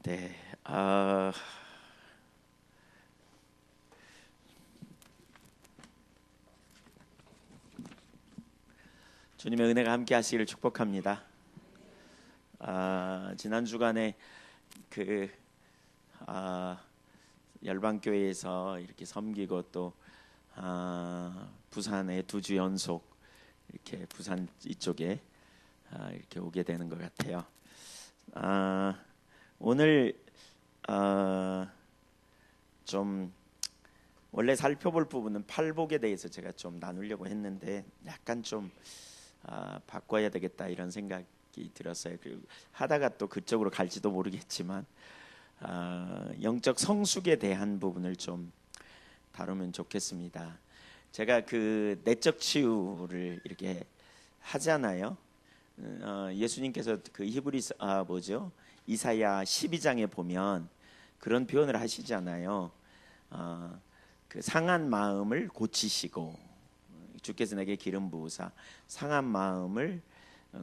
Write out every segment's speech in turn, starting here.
네, 주님의 은혜가 함께 하시기를 축복합니다. 지난 주간에 그 열방교회에서 이렇게 섬기고 또 부산에 2주 연속 이렇게 부산 이쪽에 이렇게 오게 되는 것 같아요. 오늘 좀 원래 살펴볼 부분은 팔복에 대해서 제가 좀 나누려고 했는데 약간 좀 바꿔야 되겠다 이런 생각이 들었어요. 그리고 하다가 또 그쪽으로 갈지도 모르겠지만 영적 성숙에 대한 부분을 좀 다루면 좋겠습니다. 제가 그 내적 치유를 이렇게 하잖아요. 예수님께서 그 이사야 12장에 보면 그런 표현을 하시잖아요. 그 상한 마음을 고치시고 주께서 내게 기름 부으사 상한 마음을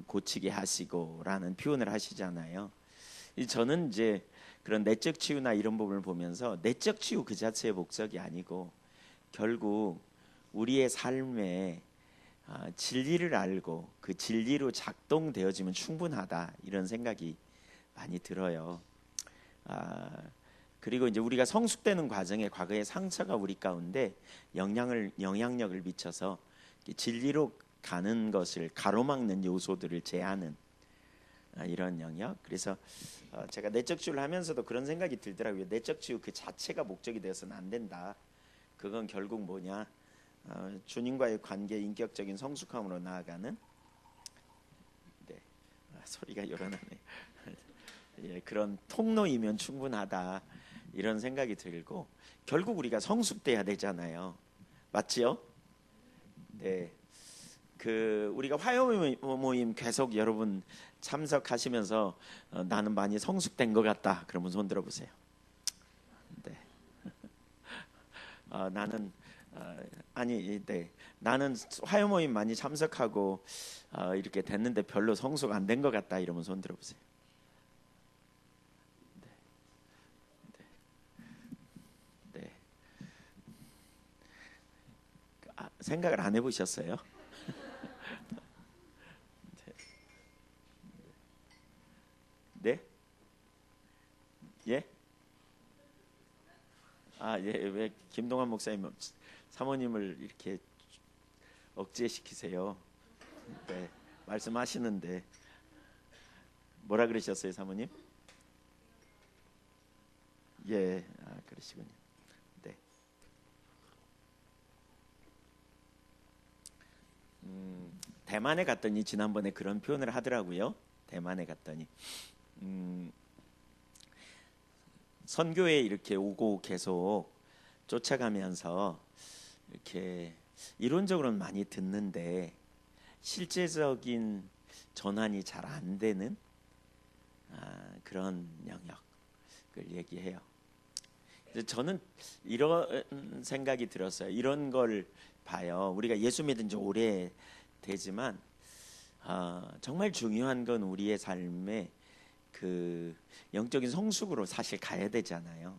고치게 하시고라는 표현을 하시잖아요. 저는 이제 그런 내적 치유나 이런 부분을 보면서 내적 치유 그 자체의 목적이 아니고 결국 우리의 삶에 진리를 알고 그 진리로 작동되어지면 충분하다 이런 생각이 많이 들어요. 그리고 이제 우리가 성숙되는 과정에 과거의 상처가 우리 가운데 영향력을 미쳐서 진리로 가는 것을 가로막는 요소들을 제하는 이런 영역. 그래서 제가 내적 치유를 하면서도 그런 생각이 들더라고요. 내적 치유 그 자체가 목적이 되어서는 안 된다. 그건 결국 뭐냐? 주님과의 관계, 인격적인 성숙함으로 나아가는 소리가 요란하네. 예, 그런 통로이면 충분하다 이런 생각이 들고 결국 우리가 성숙돼야 되잖아요. 맞지요? 네. 그 우리가 화요 모임 계속 여러분 참석하시면서 나는 많이 성숙된 것 같다. 그러면 손 들어보세요. 네. 나는 화요 모임 많이 참석하고 이렇게 됐는데 별로 성숙 안 된 것 같다. 이러면 손 들어보세요. 네. 생각을 안 해보셨어요? 네? 예? 예. 왜 김동환 목사님 사모님을 이렇게 억제시키세요? 네. 말씀하시는데 뭐라 그러셨어요, 사모님? 예. 그러시군요. 네. 대만에 갔더니 지난번에 그런 표현을 하더라고요. 대만에 갔더니 선교에 이렇게 오고 계속 쫓아가면서 이렇게 이론적으로는 많이 듣는데 실제적인 전환이 잘 안 되는 그런 영역을 얘기해요. 저는 이런 생각이 들었어요. 이런 걸 봐요. 우리가 예수 믿은 지 오래 되지만 정말 중요한 건 우리의 삶에 그 영적인 성숙으로 사실 가야 되잖아요.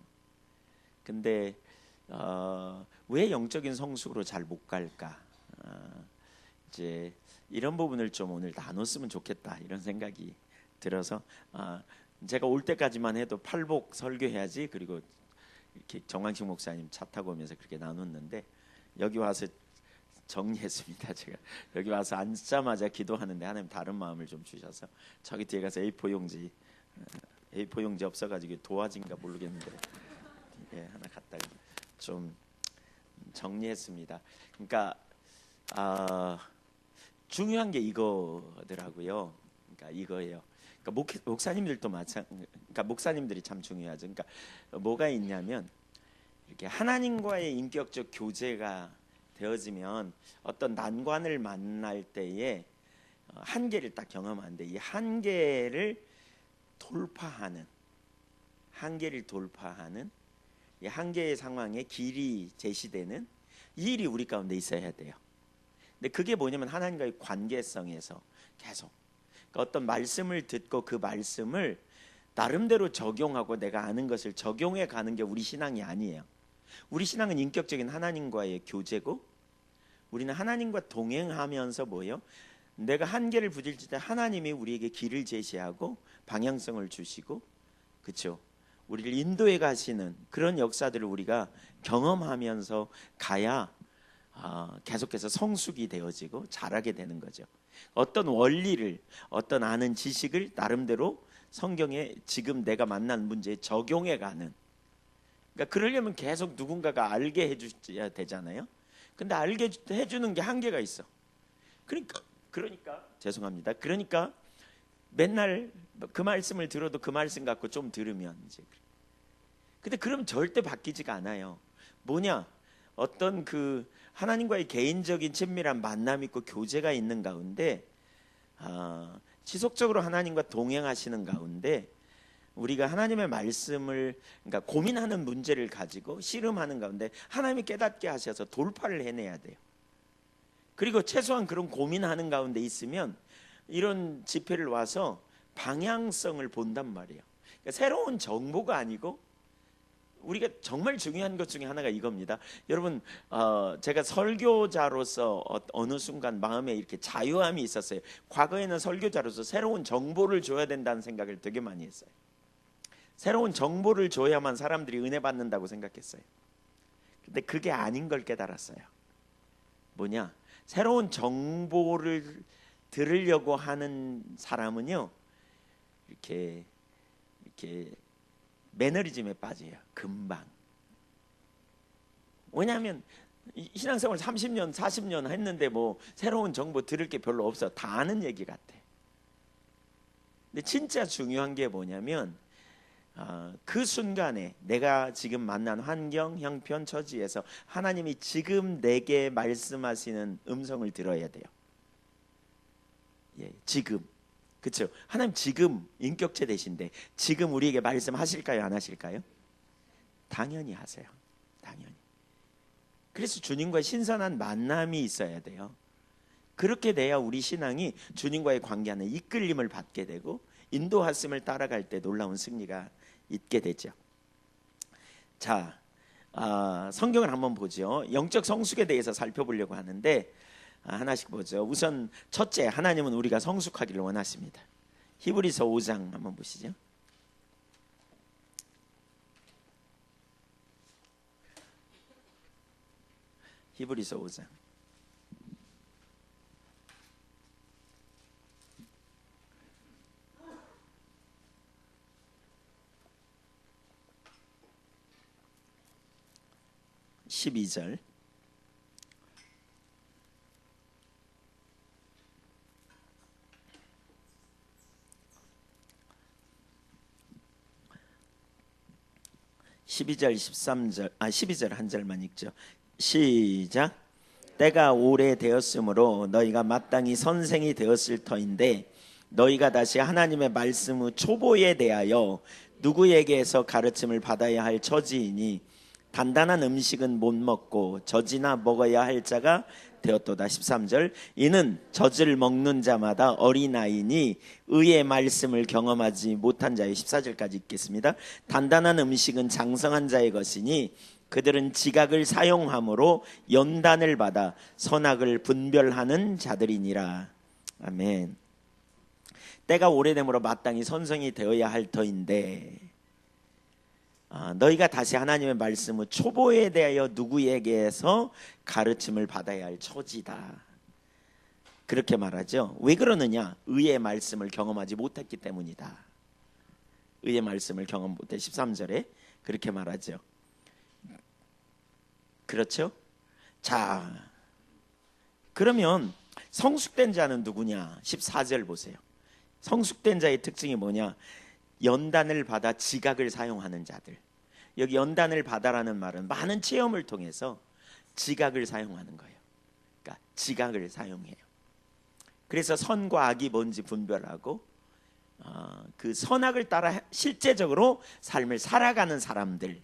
근데 왜 영적인 성숙으로 잘 못 갈까? 이제 이런 부분을 좀 오늘 나눴으면 좋겠다 이런 생각이 들어서 제가 올 때까지만 해도 팔복 설교해야지 그리고 이렇게 정광식 목사님 차 타고 오면서 그렇게 나눴는데 여기 와서 정리했습니다. 제가 여기 와서 앉자마자 기도하는데 하나님 다른 마음을 좀 주셔서 저기 뒤에 가서 A4 용지 없어가지고 도화지인가 모르겠는데 하나 갖다가 좀 정리했습니다. 그러니까 중요한 게 이거더라고요. 그러니까 이거예요. 그러니까 목사님들도 그러니까 목사님들이 참 중요하죠. 그러니까 뭐가 있냐면 이렇게 하나님과의 인격적 교제가 되어지면 어떤 난관을 만날 때에 한계를 딱 경험하는데 이 한계를 돌파하는 이 한계의 상황에 길이 제시되는 이 일이 우리 가운데 있어야 돼요. 근데 그게 뭐냐면 하나님과의 관계성에서 계속 그러니까 어떤 말씀을 듣고 그 말씀을 나름대로 적용하고 내가 아는 것을 적용해 가는 게 우리 신앙이 아니에요. 우리 신앙은 인격적인 하나님과의 교제고, 우리는 하나님과 동행하면서 뭐예요? 내가 한계를 부딪힐 때 하나님이 우리에게 길을 제시하고 방향성을 주시고, 그렇죠? 우리를 인도해 가시는 그런 역사들을 우리가 경험하면서 가야 계속해서 성숙이 되어지고 자라게 되는 거죠. 어떤 원리를, 어떤 아는 지식을 나름대로 성경에 지금 내가 만난 문제에 적용해 가는, 그러니까 그러려면 계속 누군가가 알게 해줘야 되잖아요. 근데 알게 해주는 게 한계가 있어. 그러니까 죄송합니다. 그러니까 맨날 그 말씀을 들어도 그 말씀 갖고 좀 들으면 이제, 근데 그럼 절대 바뀌지가 않아요. 뭐냐? 어떤 그 하나님과의 개인적인 친밀한 만남이 있고 교제가 있는 가운데, 지속적으로 하나님과 동행하시는 가운데 우리가 하나님의 말씀을, 그러니까 고민하는 문제를 가지고 씨름하는 가운데 하나님이 깨닫게 하셔서 돌파를 해내야 돼요. 그리고 최소한 그런 고민하는 가운데 있으면 이런 집회를 와서 방향성을 본단 말이에요. 그러니까 새로운 정보가 아니고, 우리가 정말 중요한 것 중에 하나가 이겁니다. 여러분, 제가 설교자로서 어느 순간 마음에 이렇게 자유함이 있었어요. 과거에는 설교자로서 새로운 정보를 줘야 된다는 생각을 되게 많이 했어요. 새로운 정보를 줘야만 사람들이 은혜 받는다고 생각했어요. 근데 그게 아닌 걸 깨달았어요. 뭐냐? 새로운 정보를 들으려고 하는 사람은요, 이렇게 매너리즘에 빠져요. 금방. 왜냐하면 신앙생활 30년 40년 했는데 뭐 새로운 정보 들을 게 별로 없어. 다 아는 얘기 같아. 근데 진짜 중요한 게 뭐냐면, 그 순간에 내가 지금 만난 환경, 형편, 처지에서 하나님이 지금 내게 말씀하시는 음성을 들어야 돼요. 예, 지금. 그렇죠? 하나님 지금 인격체 되신데 지금 우리에게 말씀하실까요? 안 하실까요? 당연히 하세요. 당연히. 그래서 주님과의 신선한 만남이 있어야 돼요. 그렇게 돼야 우리 신앙이 주님과의 관계 안에 이끌림을 받게 되고 인도하심을 따라갈 때 놀라운 승리가 있게 되죠. 자, 성경을 한번 보죠. 영적 성숙에 대해서 살펴보려고 하는데 하나씩 보죠. 우선 첫째, 하나님은 우리가 성숙하기를 원하십니다. 히브리서 5장 한번 보시죠. 히브리서 5장 12절. 한 절만 읽죠. 시작. 때가 오래되었으므로 너희가 마땅히 선생이 되었을 터인데 너희가 다시 하나님의 말씀의 초보에 대하여 누구에게서 가르침을 받아야 할 처지이니 단단한 음식은 못 먹고 젖이나 먹어야 할 자가 되었도다. 13절. 이는 젖을 먹는 자마다 어린아이니 의의 말씀을 경험하지 못한 자의 14절까지 읽겠습니다. 단단한 음식은 장성한 자의 것이니 그들은 지각을 사용함으로 연단을 받아 선악을 분별하는 자들이니라. 아멘. 때가 오래됨으로 마땅히 선생이 되어야 할 터인데 너희가 다시 하나님의 말씀의 초보에 대하여 누구에게서 가르침을 받아야 할 처지다. 그렇게 말하죠. 왜 그러느냐? 의의 말씀을 경험하지 못했기 때문이다. 의의 말씀을 경험 못해. 13절에 그렇게 말하죠. 그렇죠? 자, 그러면 성숙된 자는 누구냐? 14절 보세요. 성숙된 자의 특징이 뭐냐? 연단을 받아 지각을 사용하는 자들. 여기 연단을 받아라는 말은 많은 체험을 통해서 지각을 사용하는 거예요. 그러니까 지각을 사용해요. 그래서 선과 악이 뭔지 분별하고 그 선악을 따라 실제적으로 삶을 살아가는 사람들,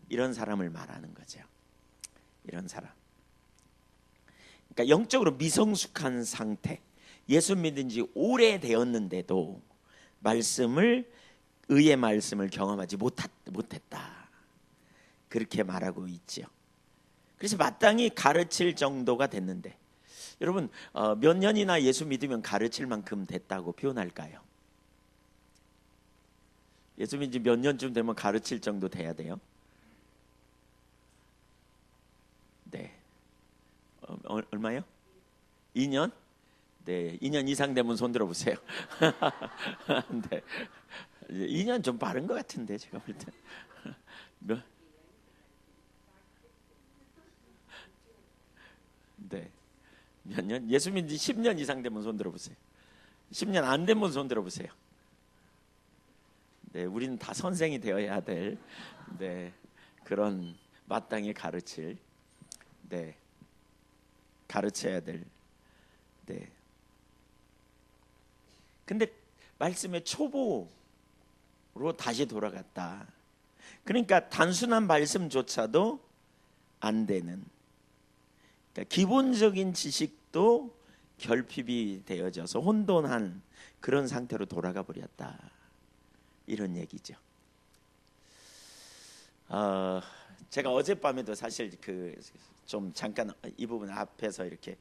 이런 사람을 말하는 거죠. 이런 사람. 그러니까 영적으로 미성숙한 상태. 예수 믿은 지 오래되었는데도 말씀을 의의 말씀을 경험하지 못했다. 그렇게 말하고 있지요. 그래서 마땅히 가르칠 정도가 됐는데, 여러분 몇 년이나 예수 믿으면 가르칠 만큼 됐다고 표현할까요? 예수 믿은 지 몇 년쯤 되면 가르칠 정도 돼야 돼요? 네. 얼마요? 2년? 네, 2년 이상 되면 손 들어보세요. 네. 2년 좀 빠른 것 같은데 제가 볼 때. 네. 몇 년? 예수 믿은 지 10년 이상 되면 손 들어보세요. 10년 안 되면 손 들어보세요. 네, 우리는 다 선생이 되어야 될, 네, 그런 마땅히 가르칠, 네, 가르쳐야 될, 네. 근데 말씀의 초보로 다시 돌아갔다. 그러니까 단순한 말씀조차도 안 되는, 그러니까 기본적인 지식도 결핍이 되어져서 혼돈한 그런 상태로 돌아가 버렸다. 이런 얘기죠. 제가 어젯밤에도 사실 좀 잠깐 이 부분 앞에서 이렇게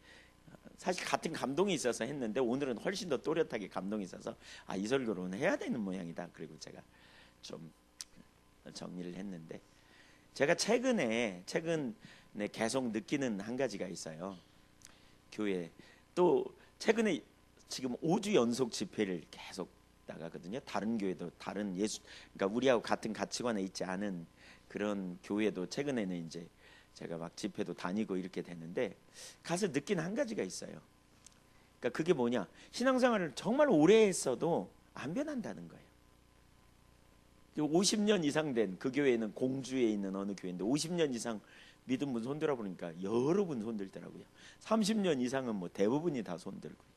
사실 같은 감동이 있어서 했는데, 오늘은 훨씬 더 또렷하게 감동이 있어서 이 설교로는 해야 되는 모양이다. 그리고 제가 좀 정리를 했는데, 제가 최근에 계속 느끼는 한 가지가 있어요. 교회 또 최근에 지금 5주 연속 집회를 계속 나가거든요. 다른 교회도, 다른 그러니까 우리하고 같은 가치관에 있지 않은 그런 교회도 최근에는 이제 제가 막 집회도 다니고 이렇게 되는데, 가서 느낀 한 가지가 있어요. 그러니까 그게 뭐냐? 신앙생활을 정말 오래 했어도 안 변한다는 거예요. 50년 이상 된 그 교회는 공주에 있는 어느 교회인데, 50년 이상 믿은 분 손들어 보니까 여러 분 손들더라고요. 30년 이상은 뭐 대부분이 다 손들고.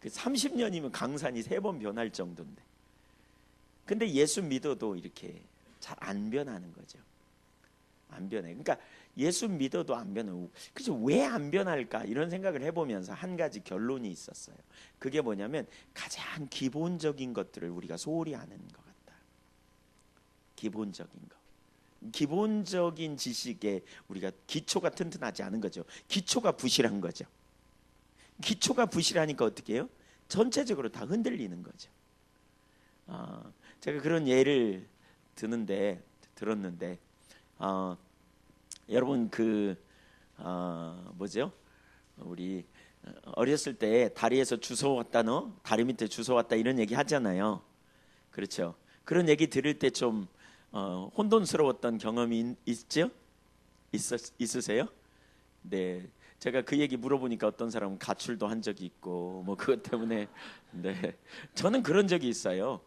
30년이면 강산이 3번 변할 정도인데, 근데 예수 믿어도 이렇게 잘 안 변하는 거죠. 안 변해. 그러니까 예수 믿어도 안 변하고, 그래서 왜 안 변할까 이런 생각을 해보면서 한 가지 결론이 있었어요. 그게 뭐냐면 가장 기본적인 것들을 우리가 소홀히 아는 것 같다. 기본적인 거. 기본적인 지식에 우리가 기초가 튼튼하지 않은 거죠. 기초가 부실한 거죠. 기초가 부실하니까 어떻게 해요? 전체적으로 다 흔들리는 거죠. 제가 그런 예를 들었는데, 여러분 뭐죠? 우리 어렸을 때 다리에서 주워왔다, 다리 밑에 주워왔다 이런 얘기 하잖아요. 그렇죠? 그런 얘기 들을 때 좀 혼돈스러웠던 경험이 있죠? 있으세요? 네. 제가 그 얘기 물어보니까 어떤 사람은 가출도 한 적이 있고 뭐 그것 때문에, 네, 저는 그런 적이 있어요.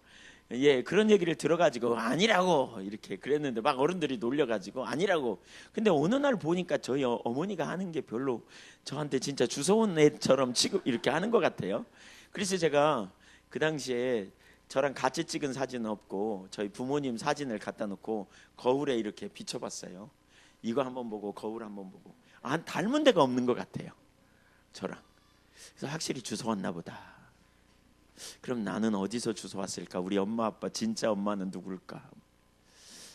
예, 그런 얘기를 들어가지고 아니라고 이렇게 그랬는데 막 어른들이 놀려가지고 아니라고. 근데 어느 날 보니까 저희 어머니가 하는 게 별로 저한테 진짜 주워온 애처럼 취급 이렇게 하는 것 같아요. 그래서 제가 그 당시에 저랑 같이 찍은 사진은 없고 저희 부모님 사진을 갖다 놓고 거울에 이렇게 비춰봤어요. 이거 한번 보고 거울 한번 보고, 닮은 데가 없는 것 같아요, 저랑. 그래서 확실히 주워왔나 보다. 그럼 나는 어디서 주워왔을까? 우리 엄마 아빠 진짜 엄마는 누굴까?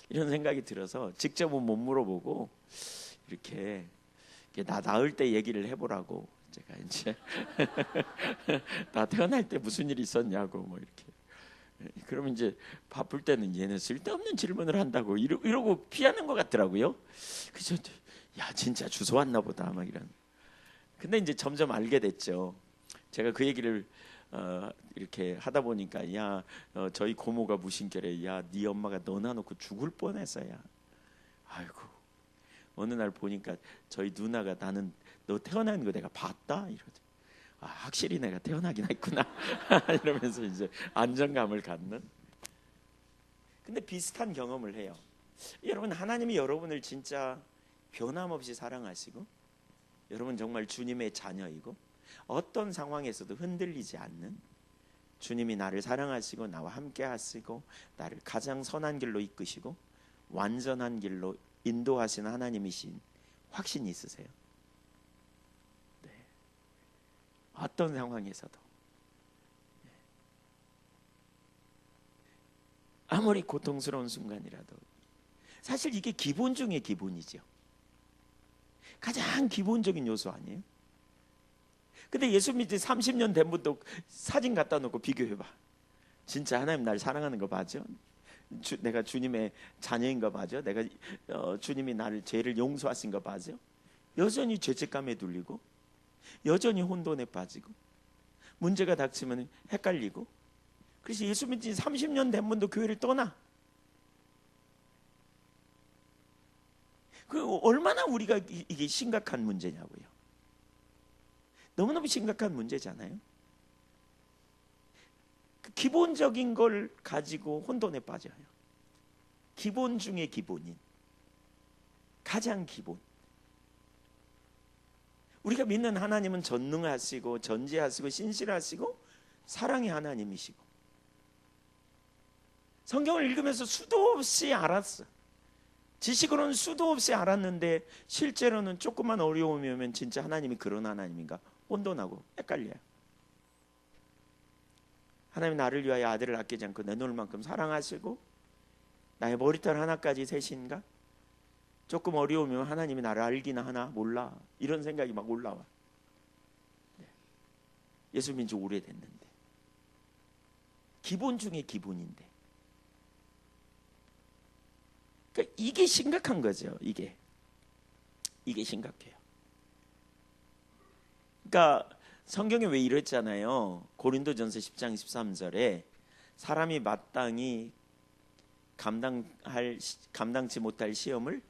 이런 생각이 들어서 직접은 못 물어보고 이렇게 나 낳을 때 얘기를 해보라고 제가 이제 나 태어날 때 무슨 일이 있었냐고 뭐 이렇게. 그러면 이제 바쁠 때는 얘는 쓸데없는 질문을 한다고 이러고 피하는 것 같더라고요. 그래서 야 진짜 주워왔나 보다 막 이런. 근데 이제 점점 알게 됐죠. 제가 그 얘기를 이렇게 하다 보니까 저희 고모가 무심결에 네 엄마가 너나 놓고 죽을 뻔했어요. 아이고, 어느 날 보니까 저희 누나가 나는 너 태어나는 거 내가 봤다 이러죠. 확실히 내가 태어나긴 했구나 이러면서 이제 안정감을 갖는. 근데 비슷한 경험을 해요. 여러분, 하나님이 여러분을 진짜 변함없이 사랑하시고 여러분 정말 주님의 자녀이고 어떤 상황에서도 흔들리지 않는, 주님이 나를 사랑하시고 나와 함께 하시고 나를 가장 선한 길로 이끄시고 완전한 길로 인도하시는 하나님이신 확신이 있으세요? 네. 어떤 상황에서도. 아무리 고통스러운 순간이라도. 사실 이게 기본 중의 기본이죠. 가장 기본적인 요소 아니에요? 근데 예수 믿지 30년 된 분도 사진 갖다 놓고 비교해봐. 진짜 하나님 날 사랑하는 거 맞아? 내가 주님의 자녀인 거 맞아? 내가 주님이 나를 죄를 용서하신 거 맞아? 여전히 죄책감에 눌리고, 여전히 혼돈에 빠지고, 문제가 닥치면 헷갈리고. 그래서 예수 믿지 30년 된 분도 교회를 떠나. 그 얼마나 우리가 이게 심각한 문제냐고요. 너무너무 심각한 문제잖아요. 그 기본적인 걸 가지고 혼돈에 빠져요. 기본 중의 기본인, 가장 기본. 우리가 믿는 하나님은 전능하시고 전지하시고 신실하시고 사랑의 하나님이시고, 성경을 읽으면서 수도 없이 알았어. 지식으로는 수도 없이 알았는데 실제로는 조금만 어려움이 오면 진짜 하나님이 그런 하나님인가 혼돈하고 헷갈려요. 하나님 나를 위하여 아들을 아끼지 않고 내놓을 만큼 사랑하시고 나의 머리털 하나까지 세신가? 조금 어려우면 하나님이 나를 알기나 하나 몰라, 이런 생각이 막 올라와. 예수 믿은 지 오래됐는데, 기본 중에 기본인데. 그러니까 이게 심각한 거죠. 이게 심각해요. 그러니까 성경에 왜 이랬잖아요. 고린도전서 10장 13절에 사람이 마땅히 감당치 못할 시험을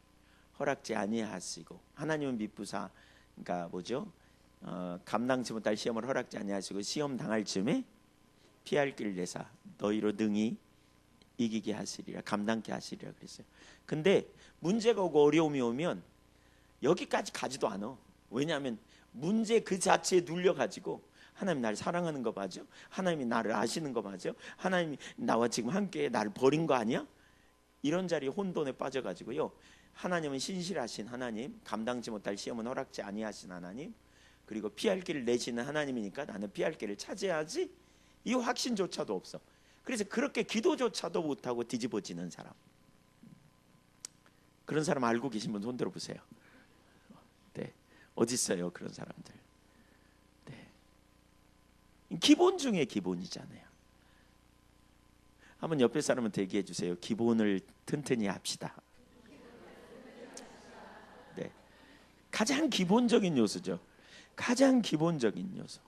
허락지 아니하시고, 하나님은 미쁘사, 그러니까 뭐죠? 감당치 못할 시험을 허락지 아니하시고 시험 당할 즈음에 피할 길 내사 너희로 능히 이기게 하시리라, 감당케 하시리라 그랬어요. 근데 문제가 오고 어려움이 오면 여기까지 가지도 않아. 왜냐하면 문제 그 자체에 눌려가지고 하나님 나를 사랑하는 거 맞아? 하나님이 나를 아시는 거 맞아? 하나님이 나와 지금 함께 나를 버린 거 아니야? 이런 자리에 혼돈에 빠져가지고요, 하나님은 신실하신 하나님, 감당치 못할 시험은 허락지 아니하신 하나님, 그리고 피할 길을 내시는 하나님이니까 나는 피할 길을 차지하지, 이 확신조차도 없어. 그래서 그렇게 기도조차도 못하고 뒤집어지는 사람, 그런 사람 알고 계신 분 손 들어보세요. 네, 어디 있어요 그런 사람들? 네, 기본 중에 기본이잖아요. 한번 옆에 사람한테 얘기해 주세요. 기본을 튼튼히 합시다. 네, 가장 기본적인 요소죠. 가장 기본적인 요소.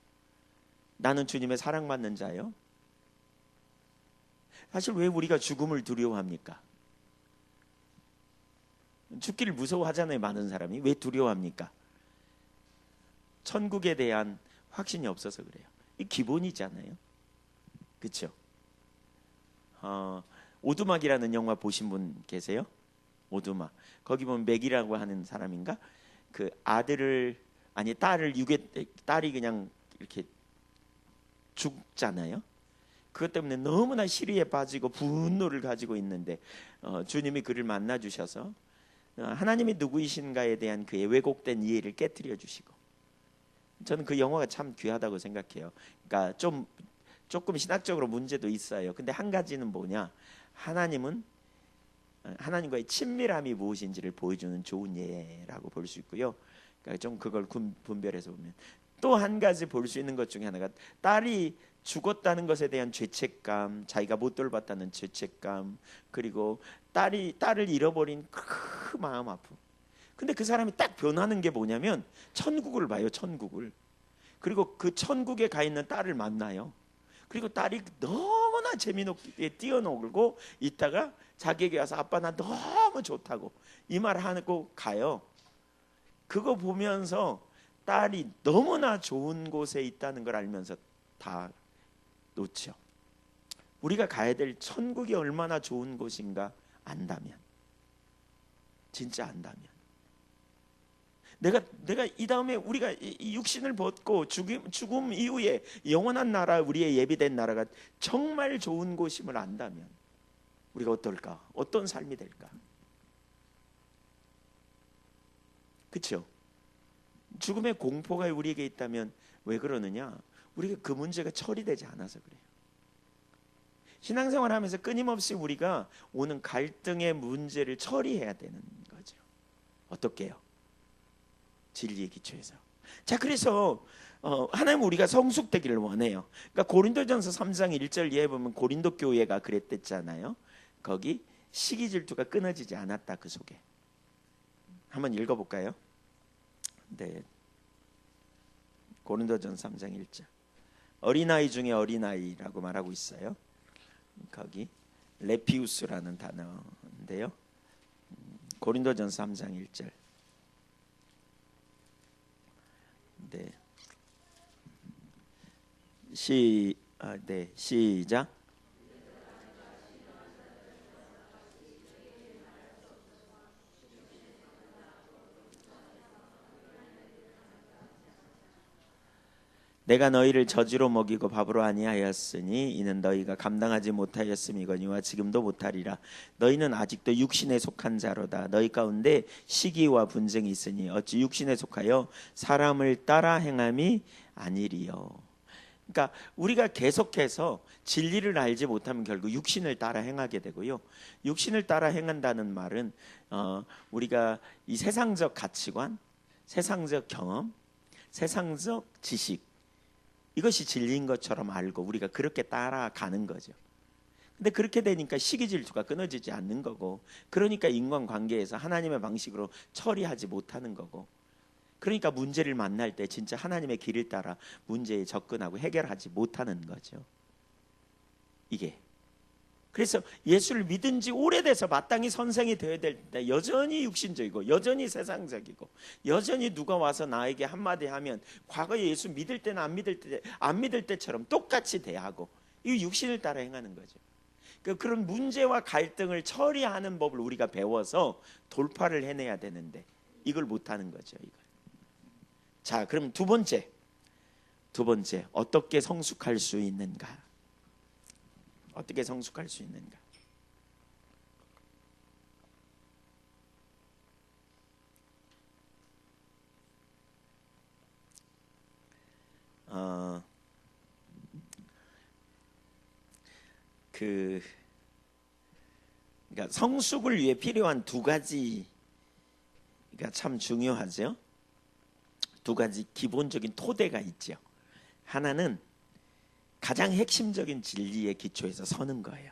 나는 주님의 사랑받는 자요. 사실 왜 우리가 죽음을 두려워합니까? 죽기를 무서워하잖아요. 많은 사람이. 왜 두려워합니까? 천국에 대한 확신이 없어서 그래요. 이 기본이잖아요. 그렇죠? 오두막이라는 영화 보신 분 계세요? 오두막. 거기 보면 맥이라고 하는 사람인가? 그 아들을, 아니 딸을 딸이 그냥 이렇게 죽잖아요. 그것 때문에 너무나 시리에 빠지고 분노를 가지고 있는데 주님이 그를 만나 주셔서 하나님이 누구이신가에 대한 그의 왜곡된 이해를 깨트려 주시고, 저는 그 영화가 참 귀하다고 생각해요. 그러니까 조금 신학적으로 문제도 있어요. 근데 한 가지는 뭐냐, 하나님과의 친밀함이 무엇인지를 보여주는 좋은 예라고 볼 수 있고요. 그러니까 좀 그걸 분별해서 보면, 또 한 가지 볼 수 있는 것 중에 하나가 딸이 죽었다는 것에 대한 죄책감, 자기가 못 돌봤다는 죄책감, 그리고 딸을 잃어버린 그 마음 아픔. 근데 그 사람이 딱 변하는 게 뭐냐면 천국을 봐요. 천국을. 그리고 그 천국에 가 있는 딸을 만나요. 그리고 딸이 너무나 재미있게 뛰어놀고 있다가 자기에게 와서 아빠 나 너무 좋다고 이 말 하고 가요. 그거 보면서 딸이 너무나 좋은 곳에 있다는 걸 알면서 다 놓죠. 우리가 가야 될 천국이 얼마나 좋은 곳인가 안다면, 진짜 안다면, 내가 이 다음에 우리가 이 육신을 벗고 죽음 이후에 영원한 나라, 우리의 예비된 나라가 정말 좋은 곳임을 안다면 우리가 어떨까? 어떤 삶이 될까? 그렇죠? 죽음의 공포가 우리에게 있다면 왜 그러느냐? 우리가 그 문제가 처리되지 않아서 그래요. 신앙생활하면서 끊임없이 우리가 오는 갈등의 문제를 처리해야 되는 거죠. 어떻게 해요? 진리의 기초에서. 자, 그래서 하나님은 우리가 성숙되기를 원해요. 그러니까 고린도전서 3장 1절 이하에 보면 고린도 교회가 그랬댔잖아요. 거기 시기 질투가 끊어지지 않았다. 그 속에 한번 읽어볼까요? 네, 고린도전서 3장 1절. 어린아이 중에 어린아이라고 말하고 있어요. 거기 레피우스라는 단어인데요. 고린도전서 3장 1절. 네. 시작. 내가 너희를 저주로 먹이고 밥으로 아니하였으니 이는 너희가 감당하지 못하였음이거니와 지금도 못하리라. 너희는 아직도 육신에 속한 자로다. 너희 가운데 시기와 분쟁이 있으니 어찌 육신에 속하여 사람을 따라 행함이 아니리요. 그러니까 우리가 계속해서 진리를 알지 못하면 결국 육신을 따라 행하게 되고요. 육신을 따라 행한다는 말은 우리가 이 세상적 가치관, 세상적 경험, 세상적 지식, 이것이 진리인 것처럼 알고 우리가 그렇게 따라가는 거죠. 근데 그렇게 되니까 시기 질투가 끊어지지 않는 거고, 그러니까 인간관계에서 하나님의 방식으로 처리하지 못하는 거고, 그러니까 문제를 만날 때 진짜 하나님의 길을 따라 문제에 접근하고 해결하지 못하는 거죠. 이게 그래서 예수를 믿은 지 오래돼서 마땅히 선생이 되어야 될 때 여전히 육신적이고 여전히 세상적이고 여전히 누가 와서 나에게 한마디 하면 과거에 예수 믿을 때는 안 믿을 때처럼 똑같이 대하고 이 육신을 따라 행하는 거죠. 그런 문제와 갈등을 처리하는 법을 우리가 배워서 돌파를 해내야 되는데 이걸 못하는 거죠. 이걸. 자, 그럼 두 번째 어떻게 성숙할 수 있는가? 어떻게 성숙할 수 있는가? 그러니까 성숙을 위해 필요한 두 가지가 참 중요하죠. 두 가지 기본적인 토대가 있죠. 하나는 가장 핵심적인 진리의 기초에서 서는 거예요.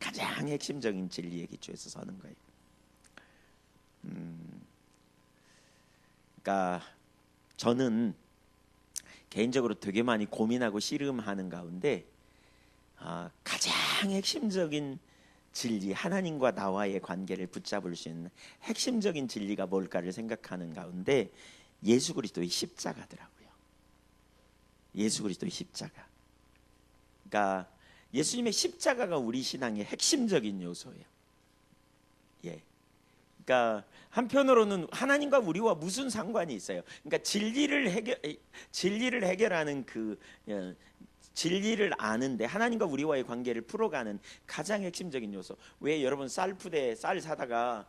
가장 핵심적인 진리의 기초에서 서는 거예요. 그러니까 저는 개인적으로 되게 많이 고민하고 씨름하는 가운데 가장 핵심적인 진리, 하나님과 나와의 관계를 붙잡을 수 있는 핵심적인 진리가 뭘까를 생각하는 가운데 예수 그리스도의 십자가더라고요. 예수 그리스도의 십자가. 그러니까 예수님의 십자가가 우리 신앙의 핵심적인 요소예요. 예. 그러니까 한편으로는 하나님과 우리와 무슨 상관이 있어요? 그러니까 진리를 해결하는 진리를 아는데 하나님과 우리와의 관계를 풀어가는 가장 핵심적인 요소. 왜 여러분 쌀푸대 쌀 사다가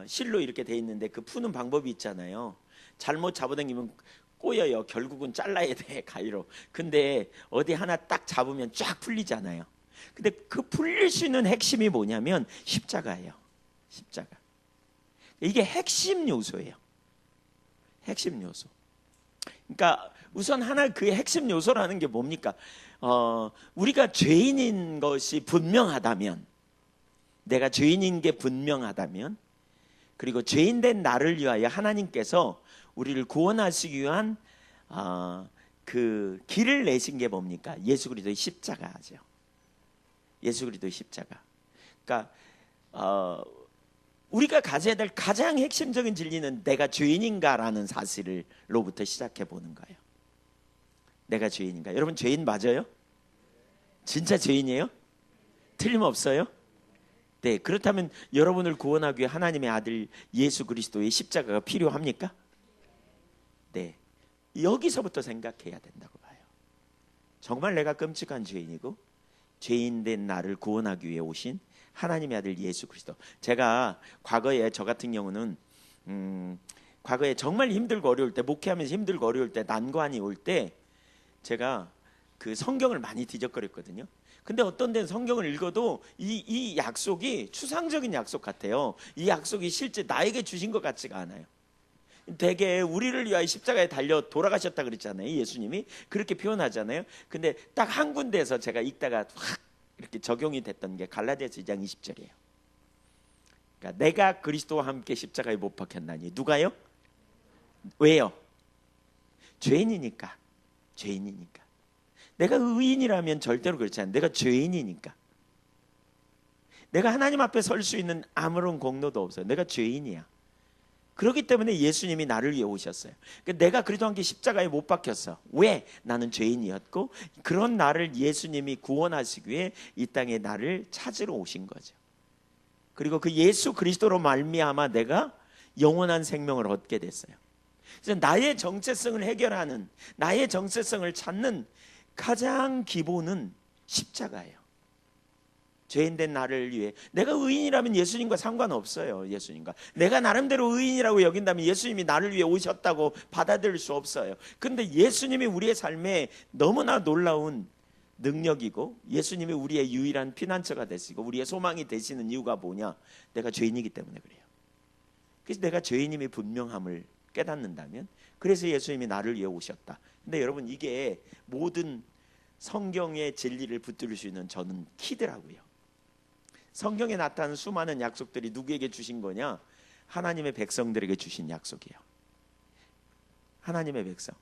실로 이렇게 돼 있는데 그 푸는 방법이 있잖아요. 잘못 잡아당기면 꼬여요. 결국은 잘라야 돼, 가위로. 근데 어디 하나 딱 잡으면 쫙 풀리잖아요. 근데 그 풀릴 수 있는 핵심이 뭐냐면 십자가예요. 십자가. 이게 핵심 요소예요. 핵심 요소. 그러니까 우선 하나 그 핵심 요소라는 게 뭡니까? 우리가 죄인인 것이 분명하다면, 내가 죄인인 게 분명하다면, 그리고 죄인된 나를 위하여 하나님께서 우리를 구원하시기 위한 그 길을 내신 게 뭡니까? 예수 그리스도의 십자가죠. 예수 그리스도의 십자가. 그러니까 우리가 가져야 될 가장 핵심적인 진리는 내가 죄인인가라는 사실로부터 시작해 보는 거예요. 내가 죄인인가? 여러분 죄인 맞아요? 진짜 죄인이에요? 틀림없어요? 네, 그렇다면 여러분을 구원하기 위해 하나님의 아들 예수 그리스도의 십자가가 필요합니까? 네, 여기서부터 생각해야 된다고 봐요. 정말 내가 끔찍한 죄인이고 죄인된 나를 구원하기 위해 오신 하나님의 아들 예수 그리스도. 제가 과거에 저 같은 경우는 과거에 정말 힘들고 어려울 때, 목회하면서 힘들고 어려울 때, 난관이 올 때 제가 그 성경을 많이 뒤적거렸거든요. 근데 어떤 데는 성경을 읽어도 이 약속이 추상적인 약속 같아요. 이 약속이 실제 나에게 주신 것 같지가 않아요. 되게 우리를 위하여 십자가에 달려 돌아가셨다 그랬잖아요. 예수님이 그렇게 표현하잖아요. 근데 딱 한 군데에서 제가 읽다가 확 이렇게 적용이 됐던 게 갈라디아서 2장 20절이에요. 그러니까 내가 그리스도와 함께 십자가에 못 박혔나니. 누가요? 왜요? 죄인이니까. 죄인이니까. 내가 의인이라면 절대로 그렇지 않아요. 내가 죄인이니까. 내가 하나님 앞에 설 수 있는 아무런 공로도 없어요. 내가 죄인이야. 그렇기 때문에 예수님이 나를 위해 오셨어요. 그러니까 내가 그리스도와 함께 십자가에 못 박혔어. 왜? 나는 죄인이었고 그런 나를 예수님이 구원하시기 위해 이 땅에 나를 찾으러 오신 거죠. 그리고 그 예수 그리스도로 말미암아 내가 영원한 생명을 얻게 됐어요. 그래서 나의 정체성을 해결하는, 나의 정체성을 찾는 가장 기본은 십자가예요. 죄인된 나를 위해. 내가 의인이라면 예수님과 상관없어요. 예수님과 내가 나름대로 의인이라고 여긴다면 예수님이 나를 위해 오셨다고 받아들일 수 없어요. 그런데 예수님이 우리의 삶에 너무나 놀라운 능력이고 예수님이 우리의 유일한 피난처가 되시고 우리의 소망이 되시는 이유가 뭐냐? 내가 죄인이기 때문에 그래요. 그래서 내가 죄인임이 분명함을 깨닫는다면, 그래서 예수님이 나를 위해 오셨다. 근데 여러분, 이게 모든 성경의 진리를 붙들 수 있는 저는 키더라고요. 성경에 나타난 수많은 약속들이 누구에게 주신 거냐? 하나님의 백성들에게 주신 약속이에요. 하나님의 백성.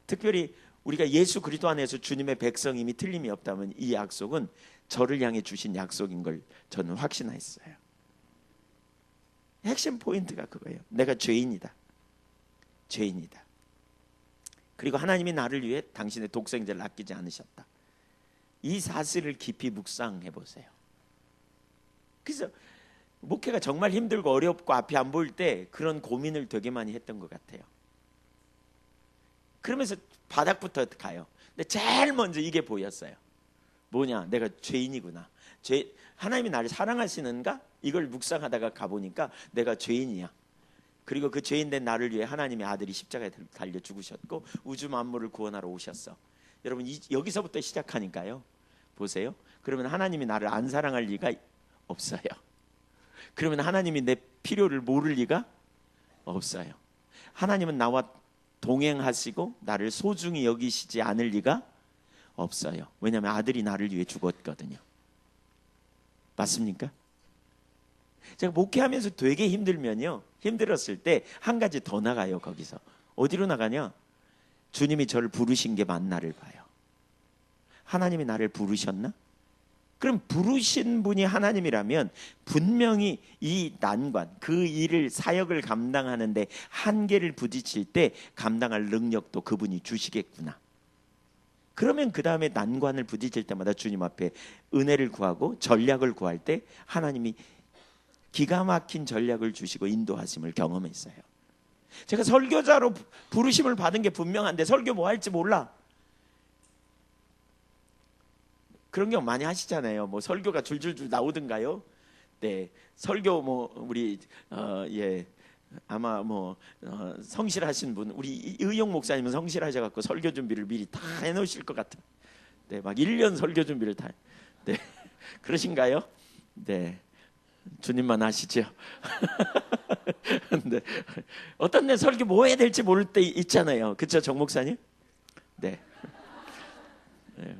특별히 우리가 예수 그리스도 안에서 주님의 백성임이 틀림이 없다면 이 약속은 저를 향해 주신 약속인 걸 저는 확신했어요. 핵심 포인트가 그거예요. 내가 죄인이다. 죄인이다. 그리고 하나님이 나를 위해 당신의 독생자를 아끼지 않으셨다. 이 사실을 깊이 묵상해 보세요. 그래서 목회가 정말 힘들고 어렵고 앞이 안 보일 때 그런 고민을 되게 많이 했던 것 같아요. 그러면서 바닥부터 가요. 근데 제일 먼저 이게 보였어요. 뭐냐? 내가 죄인이구나. 하나님이 나를 사랑하시는가? 이걸 묵상하다가 가보니까 내가 죄인이야. 그리고 그 죄인된 나를 위해 하나님의 아들이 십자가에 달려 죽으셨고 우주 만물을 구원하러 오셨어. 여러분, 여기서부터 시작하니까요. 보세요. 그러면 하나님이 나를 안 사랑할 리가 없어요. 그러면 하나님이 내 필요를 모를 리가 없어요. 하나님은 나와 동행하시고 나를 소중히 여기시지 않을 리가 없어요. 왜냐하면 아들이 나를 위해 죽었거든요. 맞습니까? 제가 목회하면서 되게 힘들면요, 힘들었을 때 한 가지 더 나가요. 거기서 어디로 나가냐? 주님이 저를 부르신 게 맞나를 봐요. 하나님이 나를 부르셨나? 그럼 부르신 분이 하나님이라면 분명히 이 난관, 그 일을, 사역을 감당하는데 한계를 부딪힐 때 감당할 능력도 그분이 주시겠구나. 그러면 그 다음에 난관을 부딪힐 때마다 주님 앞에 은혜를 구하고 전략을 구할 때 하나님이 기가 막힌 전략을 주시고 인도하심을 경험했어요. 제가 설교자로 부르심을 받은 게 분명한데 설교 뭐 할지 몰라. 그런 경우 많이 하시잖아요. 뭐 설교가 줄줄줄 나오든가요. 네, 설교 뭐 우리 아마 뭐 성실하신 분, 우리 의용 목사님은 성실하셔갖고 설교 준비를 미리 다 해놓으실 것 같아. 네, 막 1년 설교 준비를 다. 네, 그러신가요? 네, 주님만 아시죠. 근데 어떤 데 설교 뭐 해야 될지 모를 때 있잖아요. 그렇죠, 정 목사님? 네. 네.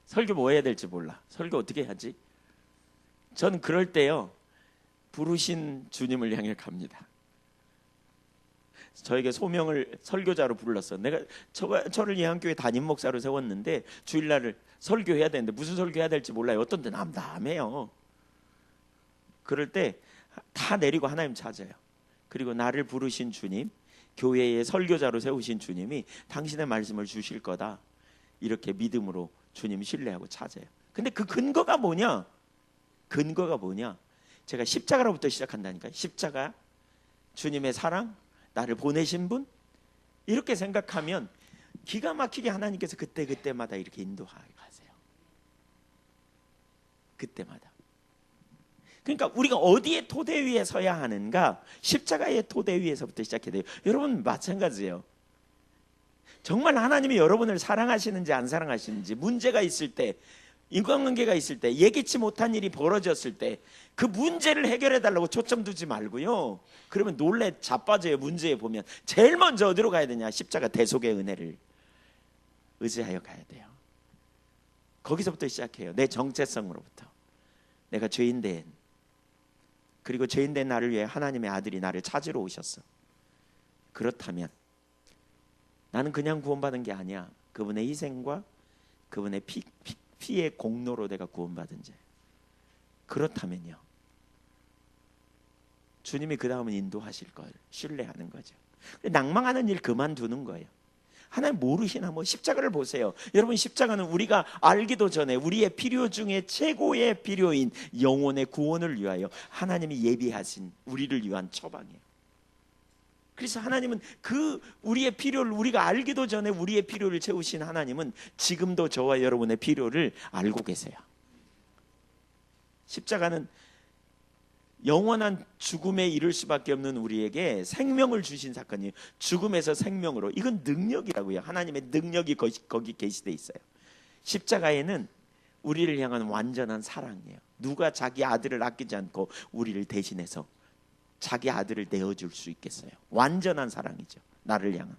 설교 뭐 해야 될지 몰라. 설교 어떻게 해야지? 저는 그럴 때요, 부르신 주님을 향해 갑니다. 저에게 소명을 설교자로 불렀어. 내가 저를 예한교회 담임 목사로 세웠는데 주일날을 설교해야 되는데 무슨 설교해야 될지 몰라요. 어떤 데 남담해요. 그럴 때 다 내리고 하나님 찾아요. 그리고 나를 부르신 주님, 교회의 설교자로 세우신 주님이 당신의 말씀을 주실 거다. 이렇게 믿음으로 주님 신뢰하고 찾아요. 근데 그 근거가 뭐냐? 근거가 뭐냐? 제가 십자가로부터 시작한다니까요. 십자가, 주님의 사랑, 나를 보내신 분, 이렇게 생각하면 기가 막히게 하나님께서 그때마다 이렇게 인도하세요. 그때마다. 그러니까 우리가 어디에 토대 위에 서야 하는가? 십자가의 토대 위에서부터 시작해야 돼요. 여러분 마찬가지예요. 정말 하나님이 여러분을 사랑하시는지 안 사랑하시는지, 문제가 있을 때, 인간관계가 있을 때, 예기치 못한 일이 벌어졌을 때 그 문제를 해결해 달라고 초점 두지 말고요, 그러면 놀래 자빠져요. 문제에 보면 제일 먼저 어디로 가야 되냐? 십자가 대속의 은혜를 의지하여 가야 돼요. 거기서부터 시작해요. 내 정체성으로부터. 내가 죄인된, 그리고 죄인된 나를 위해 하나님의 아들이 나를 찾으러 오셨어. 그렇다면 나는 그냥 구원받은 게 아니야. 그분의 희생과 그분의 피의 공로로 내가 구원받은 자. 그렇다면요, 주님이 그 다음은 인도하실 걸 신뢰하는 거죠. 낭망하는 일 그만두는 거예요. 하나님 모르시나? 뭐 십자가를 보세요. 여러분, 십자가는 우리가 알기도 전에 우리의 필요 중에 최고의 필요인 영혼의 구원을 위하여 하나님이 예비하신 우리를 위한 처방이에요. 그래서 하나님은 그 우리의 필요를, 우리가 알기도 전에 우리의 필요를 채우신 하나님은 지금도 저와 여러분의 필요를 알고 계세요. 십자가는 영원한 죽음에 이를 수밖에 없는 우리에게 생명을 주신 사건이에요. 죽음에서 생명으로. 이건 능력이라고요. 하나님의 능력이 거기 계시돼 있어요. 십자가에는 우리를 향한 완전한 사랑이에요. 누가 자기 아들을 아끼지 않고 우리를 대신해서 자기 아들을 내어줄 수 있겠어요? 완전한 사랑이죠. 나를 향한.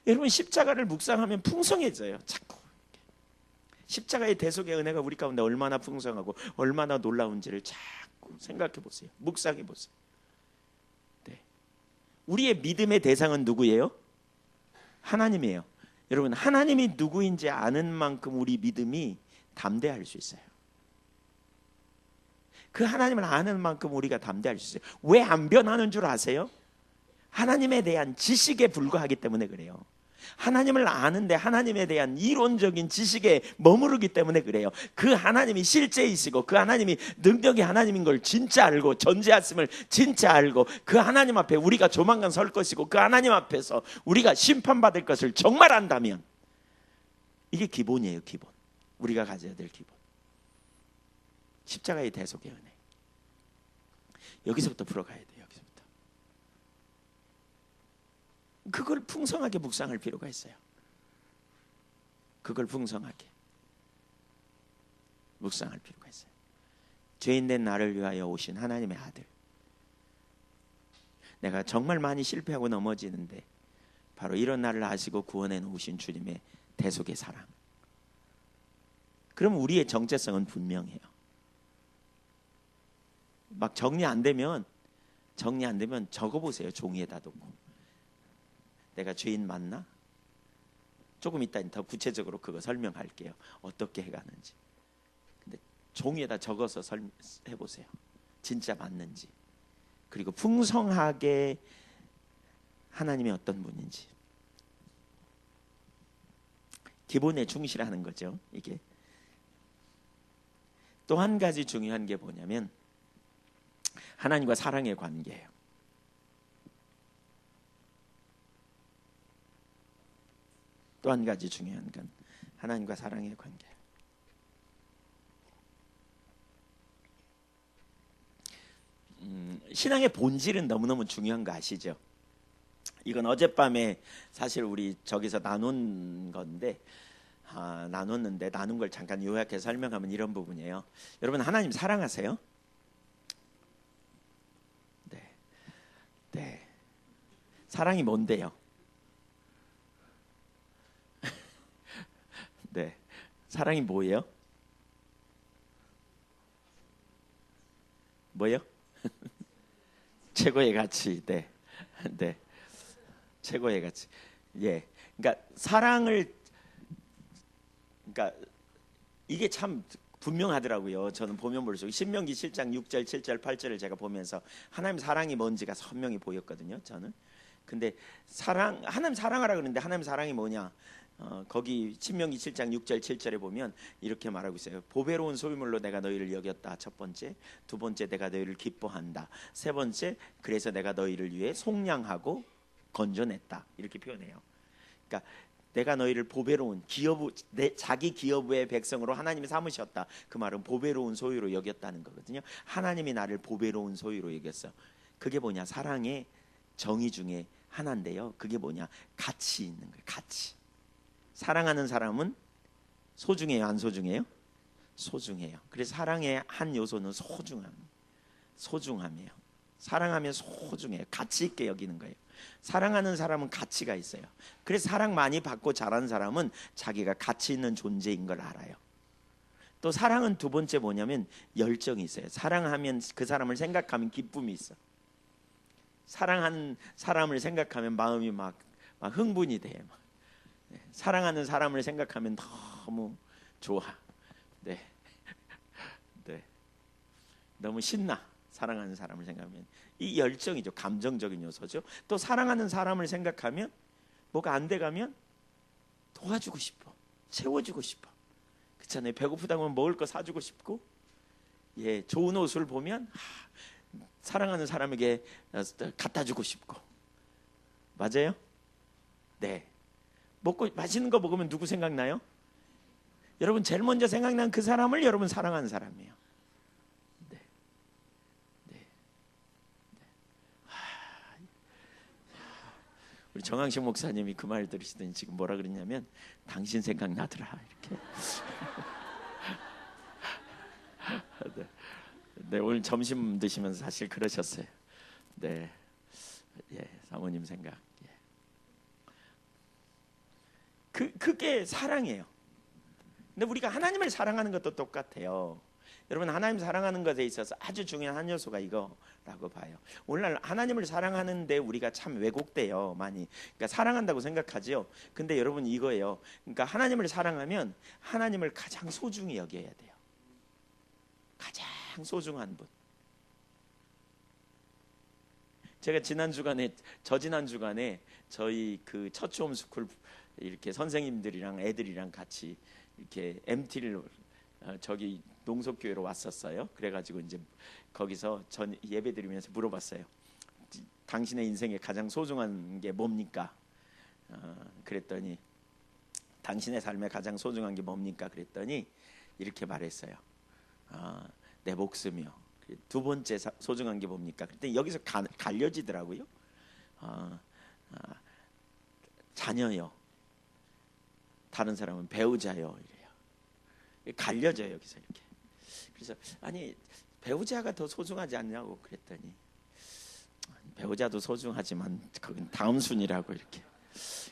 여러분, 십자가를 묵상하면 풍성해져요. 자꾸 십자가의 대속의 은혜가 우리 가운데 얼마나 풍성하고 얼마나 놀라운지를 자꾸 생각해 보세요. 묵상해 보세요. 네. 우리의 믿음의 대상은 누구예요? 하나님이에요. 여러분, 하나님이 누구인지 아는 만큼 우리 믿음이 담대할 수 있어요. 그 하나님을 아는 만큼 우리가 담대할 수 있어요. 왜 안 변하는 줄 아세요? 하나님에 대한 지식에 불과하기 때문에 그래요. 하나님을 아는데 하나님에 대한 이론적인 지식에 머무르기 때문에 그래요. 그 하나님이 실제이시고 그 하나님이 능력이 하나님인 걸 진짜 알고, 존재하심을 진짜 알고, 그 하나님 앞에 우리가 조만간 설 것이고 그 하나님 앞에서 우리가 심판받을 것을 정말 안다면, 이게 기본이에요. 기본. 우리가 가져야 될 기본. 십자가의 대속의 은혜. 여기서부터 풀어가야 돼요. 여기서부터. 그걸 풍성하게 묵상할 필요가 있어요. 그걸 풍성하게 묵상할 필요가 있어요. 죄인된 나를 위하여 오신 하나님의 아들. 내가 정말 많이 실패하고 넘어지는데 바로 이런 나를 아시고 구원해 놓으신 주님의 대속의 사랑. 그럼 우리의 정체성은 분명해요. 막 정리 안 되면 적어보세요. 종이에다 두고. 내가 죄인 맞나? 조금 이따 더 구체적으로 그거 설명할게요. 어떻게 해가는지. 근데 종이에다 적어서 해보세요. 진짜 맞는지. 그리고 풍성하게 하나님이 어떤 분인지. 기본에 충실하는 거죠. 이게. 또 한 가지 중요한 게 뭐냐면 하나님과 사랑의 관계예요. 또 한 가지 중요한 건 하나님과 사랑의 관계. 신앙의 본질은 너무너무 중요한 거 아시죠? 이건 어젯밤에 사실 우리 저기서 나눈 건데 나눴는데 나눈 걸 잠깐 요약해서 설명하면 이런 부분이에요. 여러분, 하나님 사랑하세요? 네. 사랑이 뭔데요? 네. 사랑이 뭐예요? 뭐요? 최고의 가치. 네. 네. 최고의 가치. 예. 그러니까 사랑을, 그러니까 이게 참 분명하더라고요. 저는 보면 볼수록 신명기 7장 6절, 7절, 8절을 제가 보면서 하나님 사랑이 뭔지가 선명히 보였거든요. 저는. 근데 하나님 사랑하라 그러는데 하나님 사랑이 뭐냐? 거기 신명기 7장 6절 7절에 보면 이렇게 말하고 있어요. 보배로운 소유물로 내가 너희를 여겼다. 첫 번째. 두 번째, 내가 너희를 기뻐한다. 세 번째, 그래서 내가 너희를 위해 속량하고 건져냈다. 이렇게 표현해요. 그러니까 내가 너희를 보배로운 자기 기업의 백성으로 하나님이 삼으셨다. 그 말은 보배로운 소유로 여겼다는 거거든요. 하나님이 나를 보배로운 소유로 여겼어. 그게 뭐냐? 사랑의 정의 중에 하나인데요. 그게 뭐냐? 가치 있는 거예요. 가치. 사랑하는 사람은 소중해요, 안 소중해요? 소중해요. 그래서 사랑의 한 요소는 소중함이에요. 사랑하면 소중해요. 가치 있게 여기는 거예요. 사랑하는 사람은 가치가 있어요. 그래서 사랑 많이 받고 자란 사람은 자기가 가치 있는 존재인 걸 알아요. 또 사랑은 두 번째 뭐냐면 열정이 있어요. 사랑하면 그 사람을 생각하면 기쁨이 있어. 사랑하는 사람을 생각하면 마음이 막 흥분이 돼. 사랑하는 사람을 생각하면 너무 좋아. 네. 네. 너무 신나. 사랑하는 사람을 생각하면 이 열정이죠. 감정적인 요소죠. 또 사랑하는 사람을 생각하면 뭐가 안 돼가면 도와주고 싶어. 채워주고 싶어. 그렇잖아요. 배고프다고 하면 먹을 거 사주고 싶고, 예, 좋은 옷을 보면 사랑하는 사람에게 갖다 주고 싶고. 맞아요? 네. 먹고 맛있는 거 먹으면 누구 생각나요? 여러분 제일 먼저 생각나는 그 사람을 여러분 사랑하는 사람이에요. 네. 네. 네. 우리 정항식 목사님이 그 말 들으시더니 지금 뭐라 그랬냐면 당신 생각나더라 이렇게. 네. 네, 오늘 점심 드시면서 사실 그러셨어요. 네, 예, 사모님 생각. 예. 그게 사랑이에요. 근데 우리가 하나님을 사랑하는 것도 똑같아요. 여러분 하나님 사랑하는 것에 있어서 아주 중요한 한 요소가 이거라고 봐요. 오늘날 하나님을 사랑하는데 우리가 참 왜곡돼요 많이. 그러니까 사랑한다고 생각하지요. 근데 여러분 이거예요. 그러니까 하나님을 사랑하면 하나님을 가장 소중히 여겨야 돼요. 가장 소중한 분. 제가 지난 주간에 저희 그 처치홈 스쿨 이렇게 선생님들이랑 애들이랑 같이 이렇게 MT를 저기 농속교회로 왔었어요. 그래가지고 이제 거기서 전 예배 드리면서 물어봤어요. 당신의 인생에 가장 소중한 게 뭡니까? 그랬더니 당신의 삶에 가장 소중한 게 뭡니까? 그랬더니 이렇게 말했어요. 내 목숨이요. 두 번째 소중한 게 뭡니까? 그때 여기서 갈려지더라고요. 자녀요. 다른 사람은 배우자요. 이래요. 갈려져요 여기서 이렇게. 그래서 아니 배우자가 더 소중하지 않냐고 그랬더니 배우자도 소중하지만 그건 다음 순위라고 이렇게.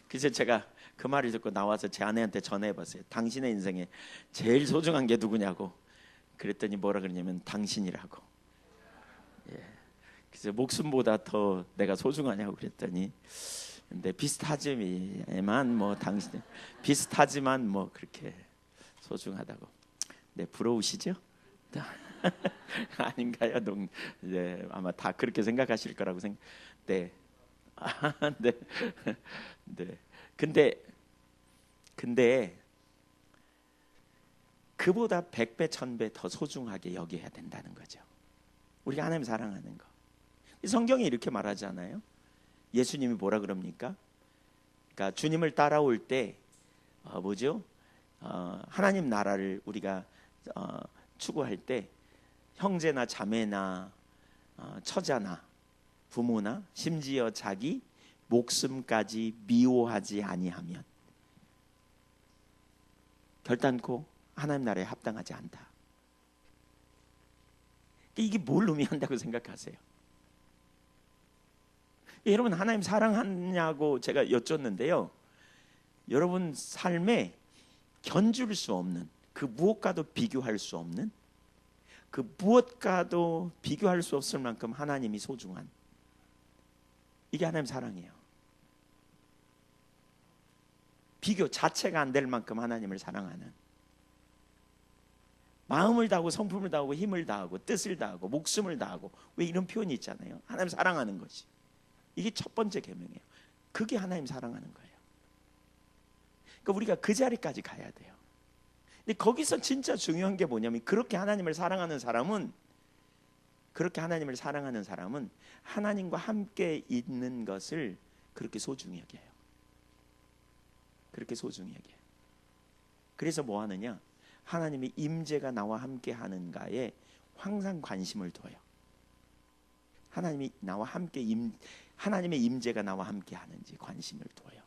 그래서 제가 그 말을 듣고 나와서 제 아내한테 전화해봤어요. 당신의 인생에 제일 소중한 게 누구냐고. 그랬더니 뭐라 그러냐면 당신이라고. 예. 그래서 목숨보다 더 내가 소중하냐고 그랬더니 근데 비슷하지만 뭐 당신 비슷하지만 뭐 그렇게 소중하다고. 네, 부러우시죠? 아닌가요? 네, 아마 다 그렇게 생각하실 거라고 네. 네. 네. 근데 그보다 100배, 1000배 더 소중하게 여겨야 된다는 거죠. 우리가 하나님 사랑하는 거. 성경이 이렇게 말하지 않아요? 예수님이 뭐라 그럽니까? 그러니까 주님을 따라올 때 뭐죠? 하나님 나라를 우리가 추구할 때 형제나 자매나 처자나 부모나 심지어 자기 목숨까지 미워하지 아니하면 결단코 하나님 나라에 합당하지 않다. 이게 뭘 의미한다고 생각하세요? 여러분 하나님 사랑하냐고 제가 여쭙는데요. 여러분 삶에 견줄 수 없는 그 무엇과도 비교할 수 없는 그 무엇과도 비교할 수 없을 만큼 하나님이 소중한 이게 하나님 사랑이에요. 비교 자체가 안 될 만큼 하나님을 사랑하는 마음을 다하고 성품을 다하고 힘을 다하고 뜻을 다하고 목숨을 다하고 왜 이런 표현이 있잖아요. 하나님 사랑하는 것이 이게 첫 번째 계명이에요. 그게 하나님 사랑하는 거예요. 그러니까 우리가 그 자리까지 가야 돼요. 근데 거기서 진짜 중요한 게 뭐냐면 그렇게 하나님을 사랑하는 사람은 하나님과 함께 있는 것을 그렇게 소중히 여겨요. 그렇게 소중히 여겨요. 그래서 뭐 하느냐? 하나님의 임재가 나와 함께 하는가에 항상 관심을 둬요. 하나님이 나와 함께 하나님의 임재가 나와 함께 하는지 관심을 둬요.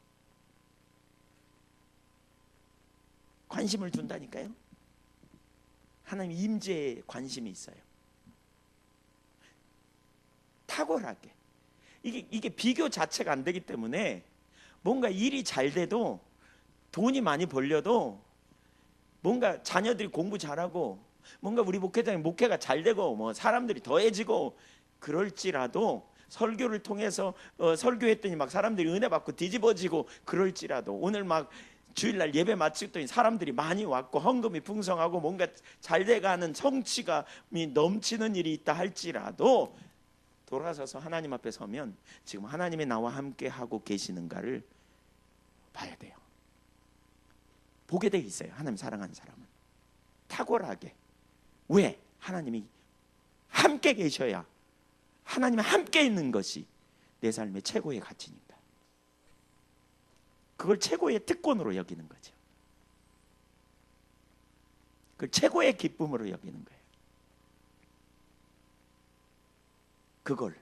관심을 둔다니까요. 하나님 임재에 관심이 있어요. 탁월하게. 이게 비교 자체가 안 되기 때문에 뭔가 일이 잘 돼도 돈이 많이 벌려도 뭔가 자녀들이 공부 잘하고 뭔가 우리 목회장이 목회가 잘 되고 뭐 사람들이 더해지고 그럴지라도 설교를 통해서 설교했더니 막 사람들이 은혜 받고 뒤집어지고 그럴지라도 오늘 막 주일날 예배 마치더니 사람들이 많이 왔고 헌금이 풍성하고 뭔가 잘 돼가는 성취감이 넘치는 일이 있다 할지라도 돌아서서 하나님 앞에 서면 지금 하나님이 나와 함께 하고 계시는가를 봐야 돼요. 보게 돼 있어요. 하나님 사랑하는 사람은 탁월하게. 왜? 하나님이 함께 계셔야, 하나님이 함께 있는 것이 내 삶의 최고의 가치니까. 그걸 최고의 특권으로 여기는 거죠. 그걸 최고의 기쁨으로 여기는 거예요. 그걸.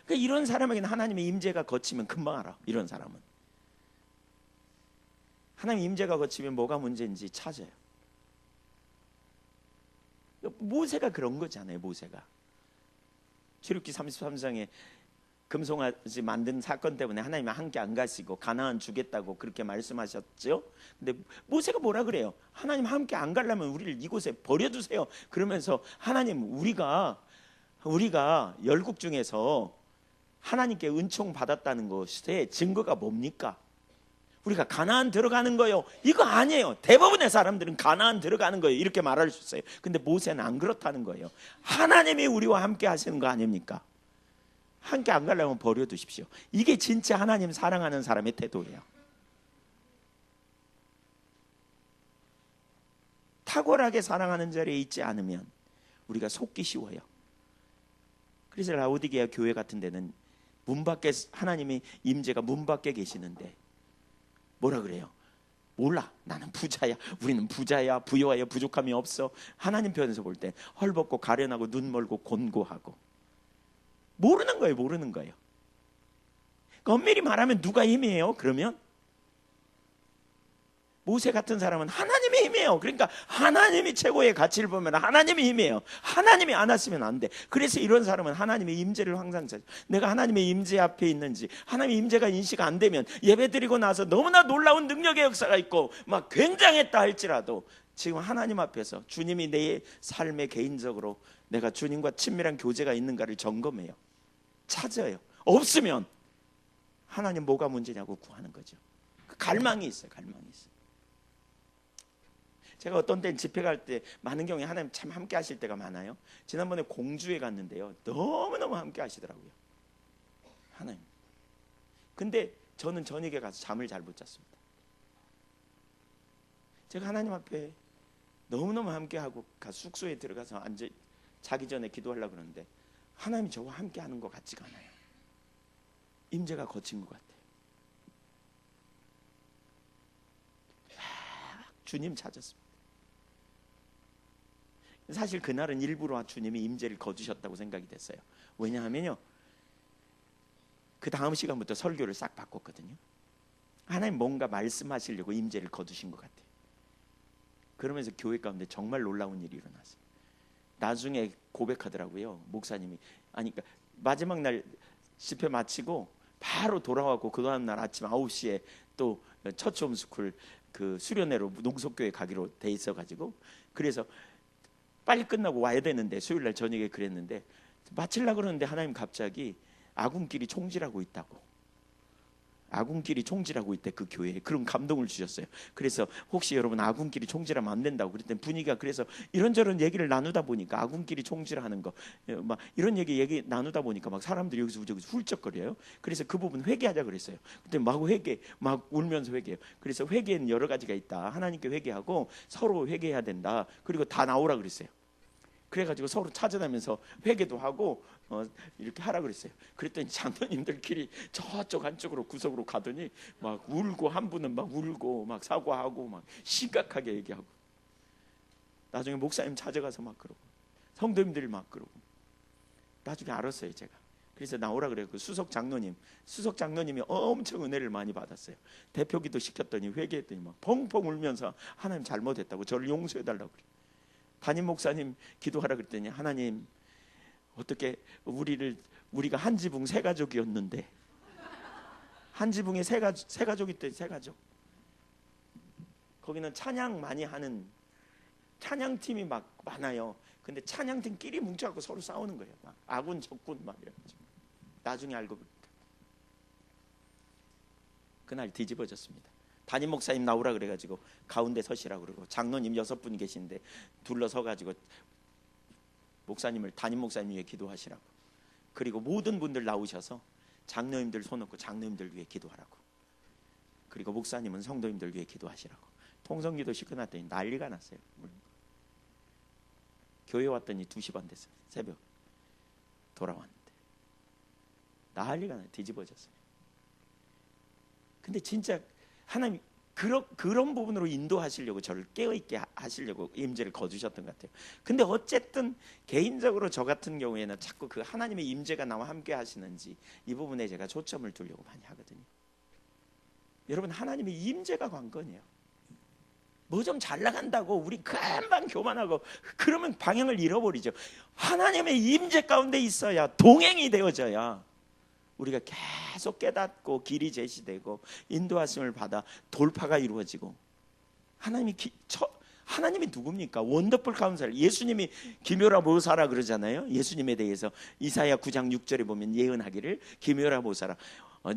그러니까 이런 사람에게는 하나님의 임재가 거치면 금방 알아. 이런 사람은 하나님의 임재가 거치면 뭐가 문제인지 찾아요. 모세가 그런 거잖아요. 모세가 출애굽기 33장에 금송아지 만든 사건 때문에 하나님이 함께 안 가시고 가나안 주겠다고 그렇게 말씀하셨죠. 근데 모세가 뭐라 그래요? 하나님 함께 안 가려면 우리를 이곳에 버려두세요. 그러면서 하나님 우리가 열국 중에서 하나님께 은총 받았다는 것의 증거가 뭡니까? 우리가 가나안 들어가는 거요. 이거 아니에요. 대부분의 사람들은 가나안 들어가는 거예요. 이렇게 말할 수 있어요. 근데 모세는 안 그렇다는 거예요. 하나님이 우리와 함께 하시는 거 아닙니까? 함께 안 가려면 버려두십시오. 이게 진짜 하나님 사랑하는 사람의 태도예요. 탁월하게 사랑하는 자리에 있지 않으면 우리가 속기 쉬워요. 그래서 라오디게아 교회 같은 데는 문 밖에 하나님이 임재가 문 밖에 계시는데 뭐라 그래요? 몰라. 나는 부자야. 우리는 부자야. 부여하여 부족함이 없어. 하나님 편에서 볼 때 헐벗고 가련하고 눈 멀고 곤고하고 모르는 거예요. 모르는 거예요. 엄밀히 말하면 누가 힘이에요? 그러면 모세 같은 사람은 하나님의 힘이에요. 그러니까 하나님이 최고의 가치를 보면 하나님의 힘이에요. 하나님이 안 하시면 안 돼. 그래서 이런 사람은 하나님의 임재를 항상 찾아요. 내가 하나님의 임재 앞에 있는지, 하나님의 임재가 인식 안 되면 예배 드리고 나서 너무나 놀라운 능력의 역사가 있고 막 굉장했다 할지라도 지금 하나님 앞에서 주님이 내 삶에 개인적으로 내가 주님과 친밀한 교제가 있는가를 점검해요. 찾아요. 없으면 하나님 뭐가 문제냐고 구하는 거죠. 갈망이 있어요. 갈망이 있어요. 제가 어떤 때는 집회 갈 때 많은 경우에 하나님 참 함께 하실 때가 많아요. 지난번에 공주에 갔는데요. 너무너무 함께 하시더라고요. 하나님. 근데 저는 저녁에 가서 잠을 잘 못 잤습니다. 제가 하나님 앞에 너무너무 함께 하고 숙소에 들어가서 앉아 자기 전에 기도하려고 그러는데 하나님이 저와 함께 하는 것 같지가 않아요. 임재가 거친 것 같아요. 주님 찾았습니다. 사실 그날은 일부러 주님이 임재를 거두셨다고 생각이 됐어요. 왜냐하면요, 그 다음 시간부터 설교를 싹 바꿨거든요. 하나님 뭔가 말씀하시려고 임재를 거두신 것 같아요. 그러면서 교회 가운데 정말 놀라운 일이 일어났어요. 나중에 고백하더라고요. 목사님이. 그러니까 마지막 날 집회 마치고 바로 돌아왔고 그 다음 날 아침 9시에 또 처치홈스쿨 그 수련회로 농속교회 가기로 돼 있어가지고 그래서 빨리 끝나고 와야 되는데 수요일날 저녁에 그랬는데 마치려고 그러는데 하나님 갑자기 아군끼리 총질하고 있다고. 아군끼리 총질하고 있대 그 교회에. 그런 감동을 주셨어요. 그래서 혹시 여러분 아군끼리 총질하면 안 된다고 그랬더니 분위기가 그래서 이런저런 얘기를 나누다 보니까 아군끼리 총질하는 거 막 이런 얘기 나누다 보니까 막 사람들이 여기서 저기서 훌쩍거려요. 그래서 그 부분 회개하자 그랬어요. 그때 막 회개 막 울면서 회개해요. 그래서 회개는 여러 가지가 있다. 하나님께 회개하고 서로 회개해야 된다. 그리고 다 나오라 그랬어요. 그래가지고 서로 찾아다니면서 회개도 하고 이렇게 하라 그랬어요. 그랬더니 장로님들끼리 저쪽 한쪽으로 구석으로 가더니 막 울고 한 분은 막 울고 막 사과하고 막 심각하게 얘기하고 나중에 목사님 찾아가서 막 그러고 성도님들이 막 그러고 나중에 알았어요, 제가. 그래서 나오라 그래요. 그 수석 장로님이 엄청 은혜를 많이 받았어요. 대표기도 시켰더니 회개했더니 막 펑펑 울면서 하나님 잘못했다고 저를 용서해달라고 그래요. 담임 목사님 기도하라 그랬더니 하나님 어떻게 우리가 한 지붕 세 가족이었는데 한 지붕에 세 가족이 있대. 세 가족. 거기는 찬양 많이 하는 찬양팀이 막 많아요. 근데 찬양팀끼리 뭉쳐갖고 서로 싸우는 거예요. 막 아군 적군 막 이래가지고. 나중에 알고 보니까 그날 뒤집어졌습니다. 담임 목사님 나오라 그래가지고 가운데 서시라고 그러고 장로님 6분 계신데 둘러서가지고 목사님을 담임 목사님 위해 기도하시라고. 그리고 모든 분들 나오셔서 장로님들 손 놓고 장로님들 위해 기도하라고. 그리고 목사님은 성도님들 위해 기도하시라고. 통성기도 시켜 놨더니 난리가 났어요. 교회 왔더니 2시 반 됐어요. 새벽 돌아왔는데 난리가 나요. 뒤집어졌어요. 근데 진짜 하나님 그런 부분으로 인도하시려고 저를 깨어있게 하시려고 임재를 거두셨던 것 같아요. 근데 어쨌든 개인적으로 저 같은 경우에는 자꾸 그 하나님의 임재가 나와 함께 하시는지 이 부분에 제가 초점을 두려고 많이 하거든요. 여러분, 하나님의 임재가 관건이에요. 뭐 좀 잘 나간다고 우리 금방 교만하고 그러면 방향을 잃어버리죠. 하나님의 임재 가운데 있어야 동행이 되어져야 우리가 계속 깨닫고 길이 제시되고 인도하심을 받아 돌파가 이루어지고. 하나님이 누굽니까? 원더풀 카운셀. 예수님이 기묘라 모사라 그러잖아요. 예수님에 대해서 이사야 9장 6절에 보면 예언하기를 기묘라 모사라,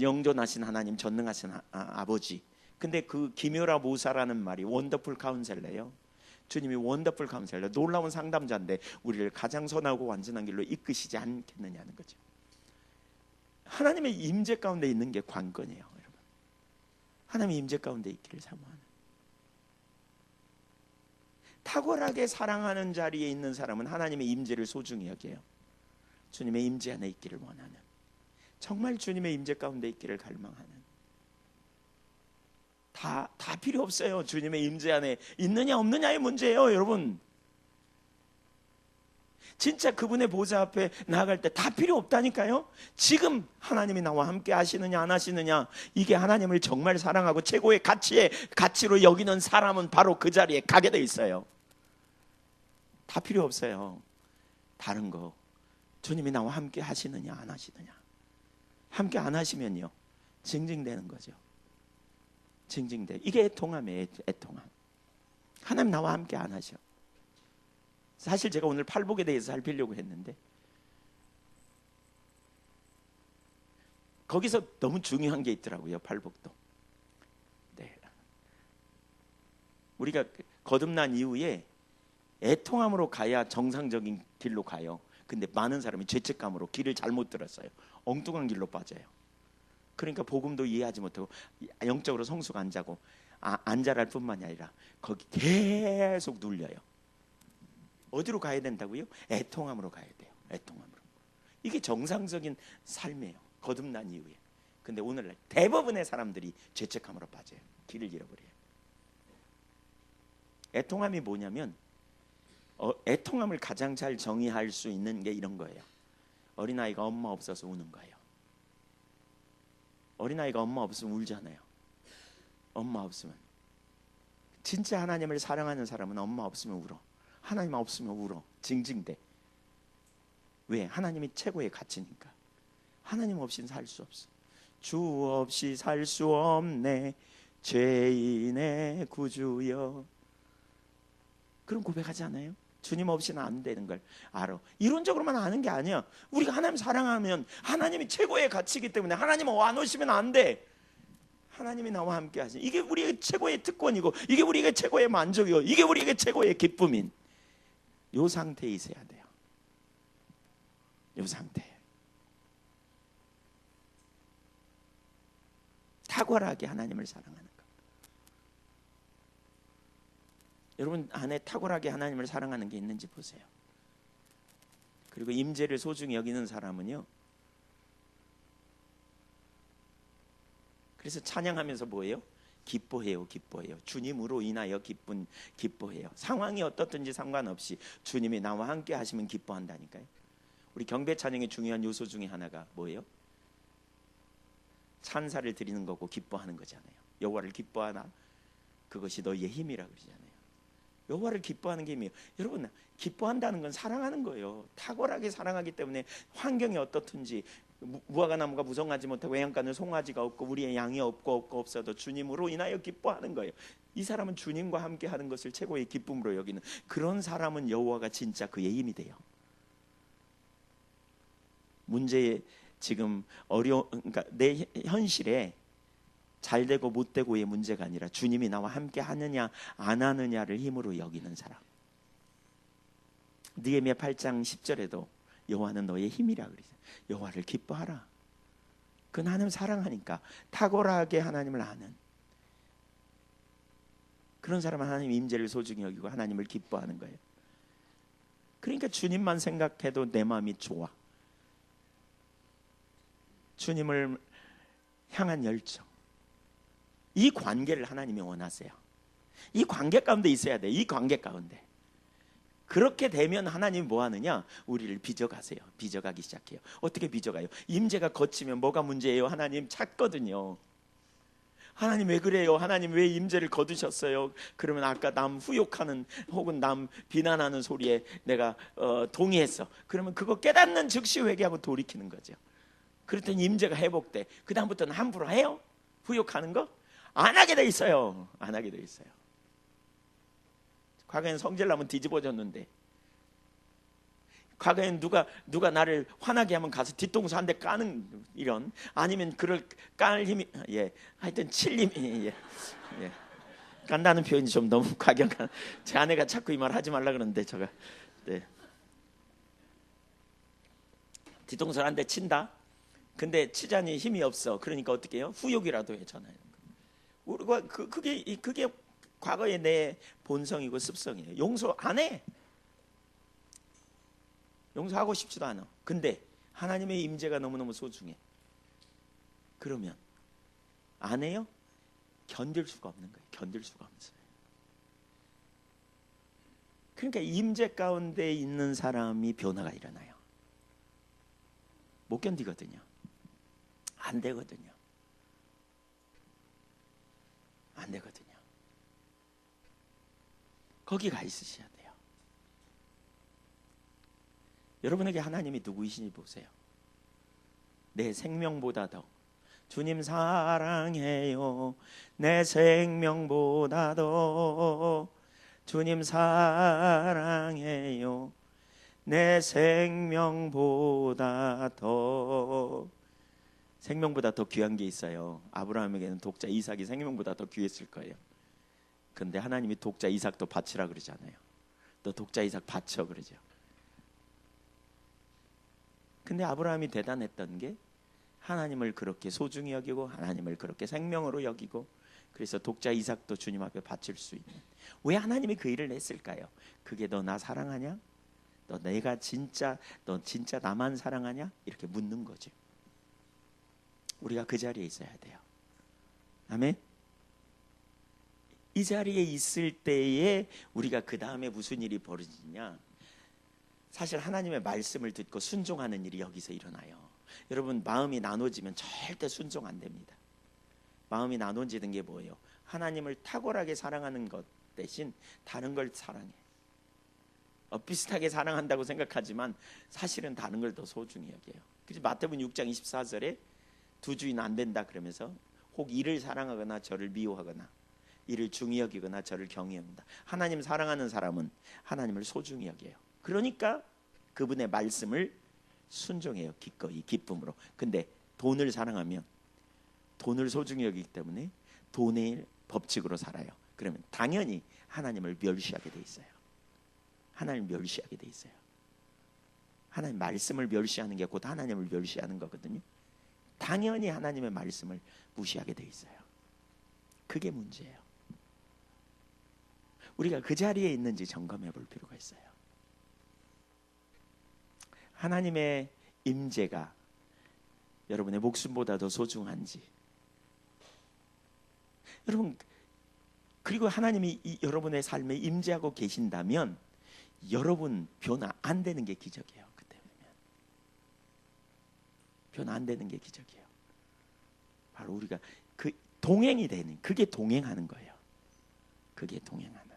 영존하신 하나님, 전능하신 아버지. 근데 그 기묘라 모사라는 말이 원더풀 카운셀러예요. 주님이 원더풀 카운셀러, 놀라운 상담자인데 우리를 가장 선하고 완전한 길로 이끄시지 않겠느냐는 거죠. 하나님의 임재 가운데 있는 게 관건이에요, 여러분. 하나님의 임재 가운데 있기를 사모하는. 탁월하게 사랑하는 자리에 있는 사람은 하나님의 임재를 소중히 여겨요. 주님의 임재 안에 있기를 원하는, 정말 주님의 임재 가운데 있기를 갈망하는. 다 필요 없어요. 주님의 임재 안에 있느냐 없느냐의 문제예요, 여러분. 진짜 그분의 보좌 앞에 나아갈 때 다 필요 없다니까요. 지금 하나님이 나와 함께 하시느냐 안 하시느냐, 이게 하나님을 정말 사랑하고 최고의 가치로 여기는 사람은 바로 그 자리에 가게 돼 있어요. 다 필요 없어요. 다른 거, 주님이 나와 함께 하시느냐 안 하시느냐. 함께 안 하시면요, 징징대는 거죠. 징징대. 이게 애통함이에요. 애통함. 하나님 나와 함께 안 하셔. 사실 제가 오늘 팔복에 대해서 살피려고 했는데 거기서 너무 중요한 게 있더라고요. 팔복도. 네. 우리가 거듭난 이후에 애통함으로 가야 정상적인 길로 가요. 근데 많은 사람이 죄책감으로 길을 잘못 들었어요. 엉뚱한 길로 빠져요. 그러니까 복음도 이해하지 못하고 영적으로 성숙 안 자고 안 자랄 뿐만이 아니라 거기 계속 눌려요. 어디로 가야 된다고요? 애통함으로 가야 돼요. 애통함으로. 이게 정상적인 삶이에요. 거듭난 이후에. 근데 오늘날 대부분의 사람들이 죄책감으로 빠져요. 길을 잃어버려요. 애통함이 뭐냐면 애통함을 가장 잘 정의할 수 있는 게 이런 거예요. 어린아이가 엄마 없어서 우는 거예요. 어린아이가 엄마 없으면 울잖아요. 엄마 없으면. 진짜 하나님을 사랑하는 사람은 엄마 없으면 울어. 하나님 없으면 울어. 징징대. 왜? 하나님이 최고의 가치니까. 하나님 없이는 살 수 없어. 주 없이 살 수 없네 죄인의 구주여. 그런 고백하지 않아요? 주님 없이는 안 되는 걸 알아. 이론적으로만 아는 게 아니야. 우리가 하나님 사랑하면 하나님이 최고의 가치이기 때문에 하나님 안 오시면 안 돼. 하나님이 나와 함께 하시. 이게 우리의 최고의 특권이고, 이게 우리에게 최고의 만족이고, 이게 우리에게 최고의 기쁨인 요 상태에 있어야 돼요. 요 상태. 탁월하게 하나님을 사랑하는 것. 여러분 안에 탁월하게 하나님을 사랑하는 게 있는지 보세요. 그리고 임재를 소중히 여기는 사람은요, 그래서 찬양하면서 뭐예요? 기뻐해요. 기뻐해요. 주님으로 인하여 기뻐해요. 상황이 어떻든지 상관없이 주님이 나와 함께 하시면 기뻐한다니까요. 우리 경배 찬양의 중요한 요소 중에 하나가 뭐예요? 찬사를 드리는 거고 기뻐하는 거잖아요. 여호와를 기뻐하나 그것이 너희의 힘이라 그러잖아요. 여호와를 기뻐하는 게 힘이에요. 여러분, 기뻐한다는 건 사랑하는 거예요. 탁월하게 사랑하기 때문에 환경이 어떻든지, 무화과 나무가 무성하지 못하고 외양간에 송아지가 없고 우리의 양이 없어도 주님으로 인하여 기뻐하는 거예요. 이 사람은 주님과 함께 하는 것을 최고의 기쁨으로 여기는 그런 사람은 여호와가 진짜 그의 힘이 돼요. 문제에 지금 그러니까 내 현실에 잘 되고 못 되고의 문제가 아니라 주님이 나와 함께 하느냐 안 하느냐를 힘으로 여기는 사람. 느헤미야 8장 10절에도 여호와는 너의 힘이라 그러죠. 여호와를 기뻐하라. 그 하나님 사랑하니까 탁월하게 하나님을 아는 그런 사람은 하나님 임재를 소중히 여기고 하나님을 기뻐하는 거예요. 그러니까 주님만 생각해도 내 마음이 좋아. 주님을 향한 열정, 이 관계를 하나님이 원하세요. 이 관계 가운데 있어야 돼. 이 관계 가운데. 그렇게 되면 하나님이 뭐 하느냐? 우리를 빚어가세요. 빚어가기 시작해요. 어떻게 빚어가요? 임재가 거치면 뭐가 문제예요? 하나님 찾거든요. 하나님 왜 그래요? 하나님 왜 임재를 거두셨어요? 그러면 아까 남 후욕하는 혹은 남 비난하는 소리에 내가 동의했어. 그러면 그거 깨닫는 즉시 회개하고 돌이키는 거죠. 그랬더니 임재가 회복돼. 그 다음부터는 함부로 해요? 후욕하는 거? 안 하게 돼 있어요. 안 하게 돼 있어요. 과거에는 성질나면 뒤집어졌는데, 과거에는 누가 나를 화나게 하면 가서 뒤통수 한 대 까는 이런, 아니면 그를 깔 힘이, 하여튼 칠 힘이, 깐다는 표현이 좀 너무 과격한. 제 아내가 자꾸 이 말 하지 말라 그러는데 제가 뒤통수 한 대 친다. 근데 치자니 힘이 없어. 그러니까 어떻게 해요? 후욕이라도 해 전화요. 우리가 그게 과거의 내 본성이고 습성이에요. 용서 안 해. 용서하고 싶지도 않아. 근데 하나님의 임재가 너무너무 소중해. 그러면 안 해요? 견딜 수가 없는 거예요. 견딜 수가 없어요. 그러니까 임재 가운데 있는 사람이 변화가 일어나요. 못 견디거든요. 안 되거든요. 안 되거든요. 거기 가 있으셔야 돼요. 여러분에게 하나님이 누구이신지 보세요. 내 생명보다 더 주님 사랑해요. 내 생명보다 더 주님 사랑해요. 내 생명보다 더. 생명보다 더 귀한 게 있어요. 아브라함에게는 독자 이삭이 생명보다 더 귀했을 거예요. 근데 하나님이 독자 이삭도 바치라 그러잖아요. 너 독자 이삭 바쳐 그러죠. 근데 아브라함이 대단했던 게 하나님을 그렇게 소중히 여기고 하나님을 그렇게 생명으로 여기고, 그래서 독자 이삭도 주님 앞에 바칠 수 있는. 왜 하나님이 그 일을 했을까요? 그게 너 나 사랑하냐? 너 진짜 나만 사랑하냐? 이렇게 묻는 거죠. 우리가 그 자리에 있어야 돼요. 아멘. 이 자리에 있을 때에 우리가 그 다음에 무슨 일이 벌어지냐? 사실 하나님의 말씀을 듣고 순종하는 일이 여기서 일어나요. 여러분, 마음이 나눠지면 절대 순종 안 됩니다. 마음이 나눠지는 게 뭐예요? 하나님을 탁월하게 사랑하는 것 대신 다른 걸 사랑해. 비슷하게 사랑한다고 생각하지만 사실은 다른 걸 더 소중히 여겨요. 그래서 마태복음 6장 24절에 두 주인 안 된다 그러면서 혹 이를 사랑하거나 저를 미워하거나 이를 중히 여기거나 저를 경히 여긴다. 하나님 사랑하는 사람은 하나님을 소중히 여겨요. 그러니까 그분의 말씀을 순종해요. 기꺼이 기쁨으로. 근데 돈을 사랑하면 돈을 소중히 여기기 때문에 돈의 법칙으로 살아요. 그러면 당연히 하나님을 멸시하게 돼 있어요. 하나님을 멸시하게 돼 있어요. 하나님 말씀을 멸시하는 게 곧 하나님을 멸시하는 거거든요. 당연히 하나님의 말씀을 무시하게 돼 있어요. 그게 문제예요. 우리가 그 자리에 있는지 점검해 볼 필요가 있어요. 하나님의 임재가 여러분의 목숨보다 더 소중한지, 여러분, 그리고 하나님이 여러분의 삶에 임재하고 계신다면 여러분 변화 안 되는 게 기적이에요. 그때 되면 변화 안 되는 게 기적이에요. 바로 우리가 그 동행이 되는, 그게 동행하는 거예요. 그게 동행하는,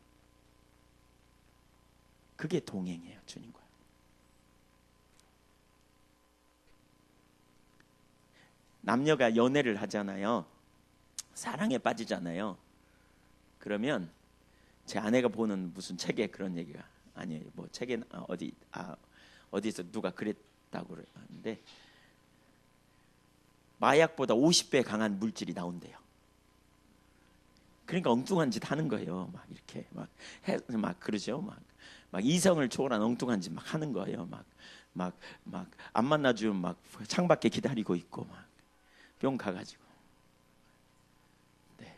그게 동행이에요. 주님과. 남녀가 연애를 하잖아요. 사랑에 빠지잖아요. 그러면 제 아내가 보는 무슨 책에 그런 얘기가 아니에요. 뭐 책에 어디서 누가 그랬다고 그러는데 마약보다 50배 강한 물질이 나온대요. 그러니까 엉뚱한 짓 하는 거예요. 막 이렇게 막 그러죠. 막 이성을 초월한 엉뚱한 짓 막 하는 거예요. 막 안 만나주면 막 창밖에 기다리고 있고 막 뿅 가가지고. 네.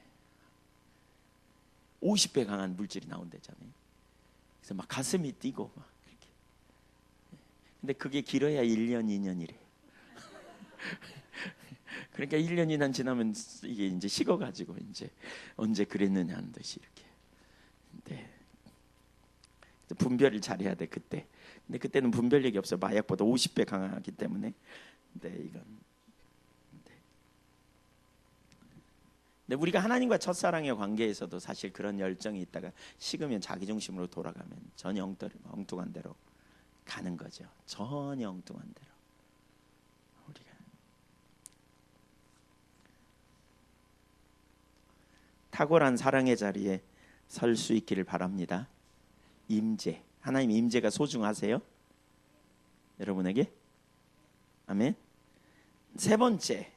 50배 강한 물질이 나온대잖아요. 그래서 막 가슴이 뛰고 막 그렇게. 근데 그게 길어야 1년, 2년이래. 그러니까 1년, 2년 지나면 이게 이제 식어가지고 이제 언제 그랬느냐 하는 듯이 이렇게. 네. 분별을 잘해야 돼 그때. 근데 그때는 분별력이 없어. 마약보다 50배 강하기 때문에. 네, 이건. 네. 근데 우리가 하나님과 첫사랑의 관계에서도 사실 그런 열정이 있다가 식으면 자기 중심으로 돌아가면 전혀 엉뚱한 대로 가는 거죠. 전혀 엉뚱한 대로. 우리가 탁월한 사랑의 자리에 설 수 있기를 바랍니다. 임재, 하나님 임재가 소중하세요? 여러분에게? 아멘. 세 번째,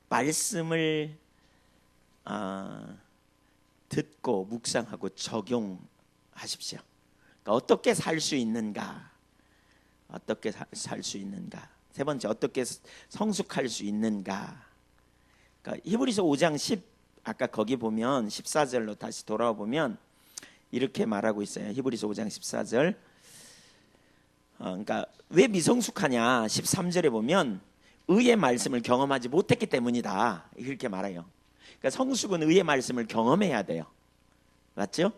말씀을 듣고 묵상하고 적용하십시오. 그러니까 어떻게 살 수 있는가? 어떻게 살 수 있는가? 세 번째, 어떻게 성숙할 수 있는가? 그러니까 히브리서 5장 10 아까 거기 보면 14절로 다시 돌아와 보면 이렇게 말하고 있어요. 히브리서 5장 14절. 그러니까 왜 미성숙하냐? 13절에 보면 의의 말씀을 경험하지 못했기 때문이다. 이렇게 말해요. 그러니까 성숙은 의의 말씀을 경험해야 돼요. 맞죠?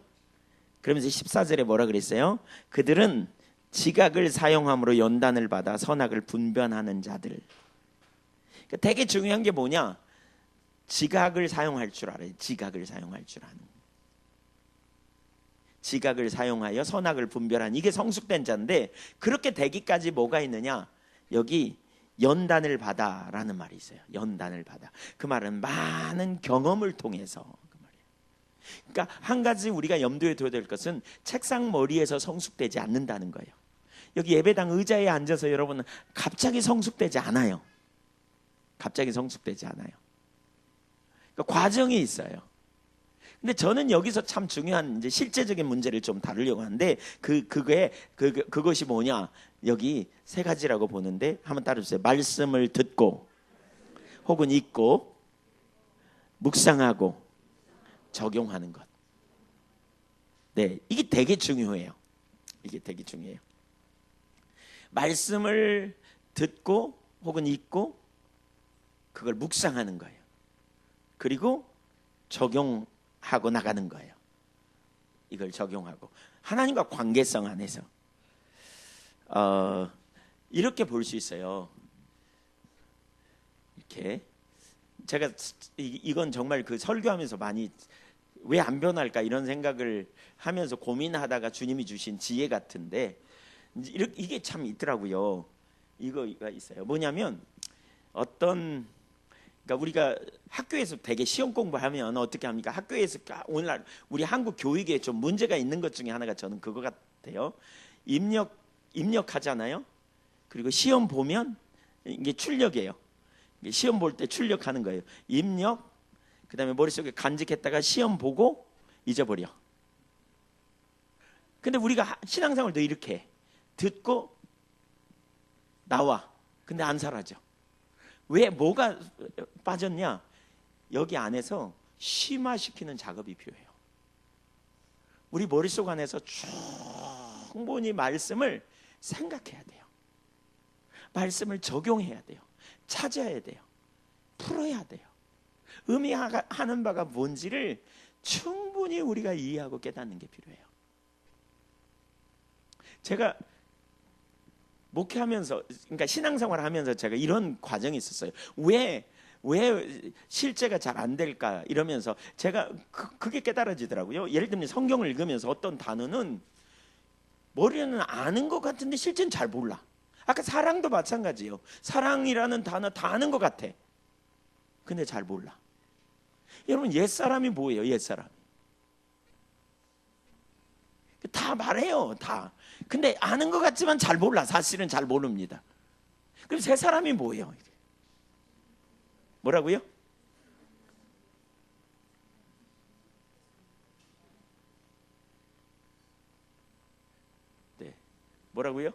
그러면서 14절에 뭐라 그랬어요? 그들은 지각을 사용함으로 연단을 받아 선악을 분별하는 자들. 그러니까 되게 중요한 게 뭐냐? 지각을 사용할 줄 알아요. 지각을 사용할 줄 아는. 지각을 사용하여 선악을 분별하는, 이게 성숙된 자인데, 그렇게 되기까지 뭐가 있느냐? 여기 연단을 받아라는 말이 있어요. 연단을 받아. 그 말은 많은 경험을 통해서 그 말이에요. 그러니까 한 가지 우리가 염두에 둬야 될 것은 책상 머리에서 성숙되지 않는다는 거예요. 여기 예배당 의자에 앉아서 여러분은 갑자기 성숙되지 않아요. 갑자기 성숙되지 않아요. 그러니까 과정이 있어요. 근데 저는 여기서 참 중요한 이제 실제적인 문제를 좀 다루려고 하는데 그것이 뭐냐? 여기 세 가지라고 보는데 한번 따라주세요. 말씀을 듣고 혹은 읽고 묵상하고 적용하는 것. 네, 이게 되게 중요해요. 이게 되게 중요해요. 말씀을 듣고 혹은 읽고 그걸 묵상하는 거예요. 그리고 적용하고 나가는 거예요. 이걸 적용하고 하나님과 관계성 안에서 이렇게 볼 수 있어요. 이렇게 제가 이건 정말 그 설교하면서 많이 왜 안 변할까 이런 생각을 하면서 고민하다가 주님이 주신 지혜 같은데 이게 참 있더라고요. 이거가 있어요. 뭐냐면 그러니까 우리가 학교에서 되게 시험 공부하면 어떻게 합니까? 학교에서 오늘날 우리 한국 교육에 좀 문제가 있는 것 중에 하나가 저는 그거 같아요. 입력하잖아요. 그리고 시험 보면 이게 출력이에요. 시험 볼 때 출력하는 거예요. 입력, 그다음에 머릿속에 간직했다가 시험 보고 잊어버려. 근데 우리가 신앙생활도 이렇게 해. 듣고 나와. 근데 안 사라져. 왜 뭐가 빠졌냐? 여기 안에서 심화시키는 작업이 필요해요. 우리 머릿속 안에서 충분히 말씀을 생각해야 돼요. 말씀을 적용해야 돼요. 찾아야 돼요. 풀어야 돼요. 의미하는 바가 뭔지를 충분히 충분히 우리가 이해하고 깨닫는 게 필요해요. 제가 목회하면서, 그러니까 신앙생활을 하면서 제가 이런 과정이 있었어요. 왜 실제가 잘 안 될까 이러면서 제가 그게 깨달아지더라고요. 예를 들면 성경을 읽으면서 어떤 단어는 머리는 아는 것 같은데 실제는 잘 몰라. 아까 사랑도 마찬가지예요. 사랑이라는 단어 다 아는 것 같아. 근데 잘 몰라. 여러분, 옛사람이 뭐예요? 옛사람 다 말해요. 다. 근데 아는 것 같지만 잘 몰라. 사실은 잘 모릅니다. 그럼 새 사람이 뭐예요? 뭐라고요? 네. 뭐라고요?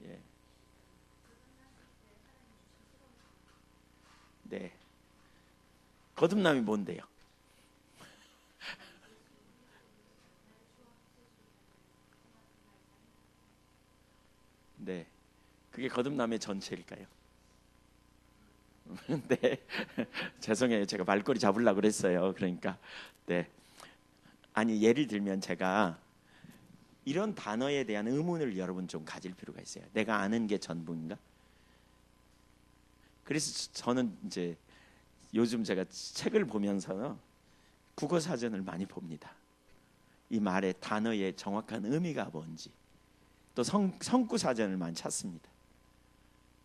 예. 네. 거듭남이 뭔데요? 네. 그게 거듭남의 전체일까요? 네. 죄송해요. 제가 말꼬리 잡으려고 그랬어요. 그러니까. 네. 아니, 예를 들면 제가 이런 단어에 대한 의문을 여러분 좀 가질 필요가 있어요. 내가 아는 게 전부인가? 그래서 저는 이제 요즘 제가 책을 보면서 국어 사전을 많이 봅니다. 이 말의 단어의 정확한 의미가 뭔지. 또 성구 사전을 많이 찾습니다.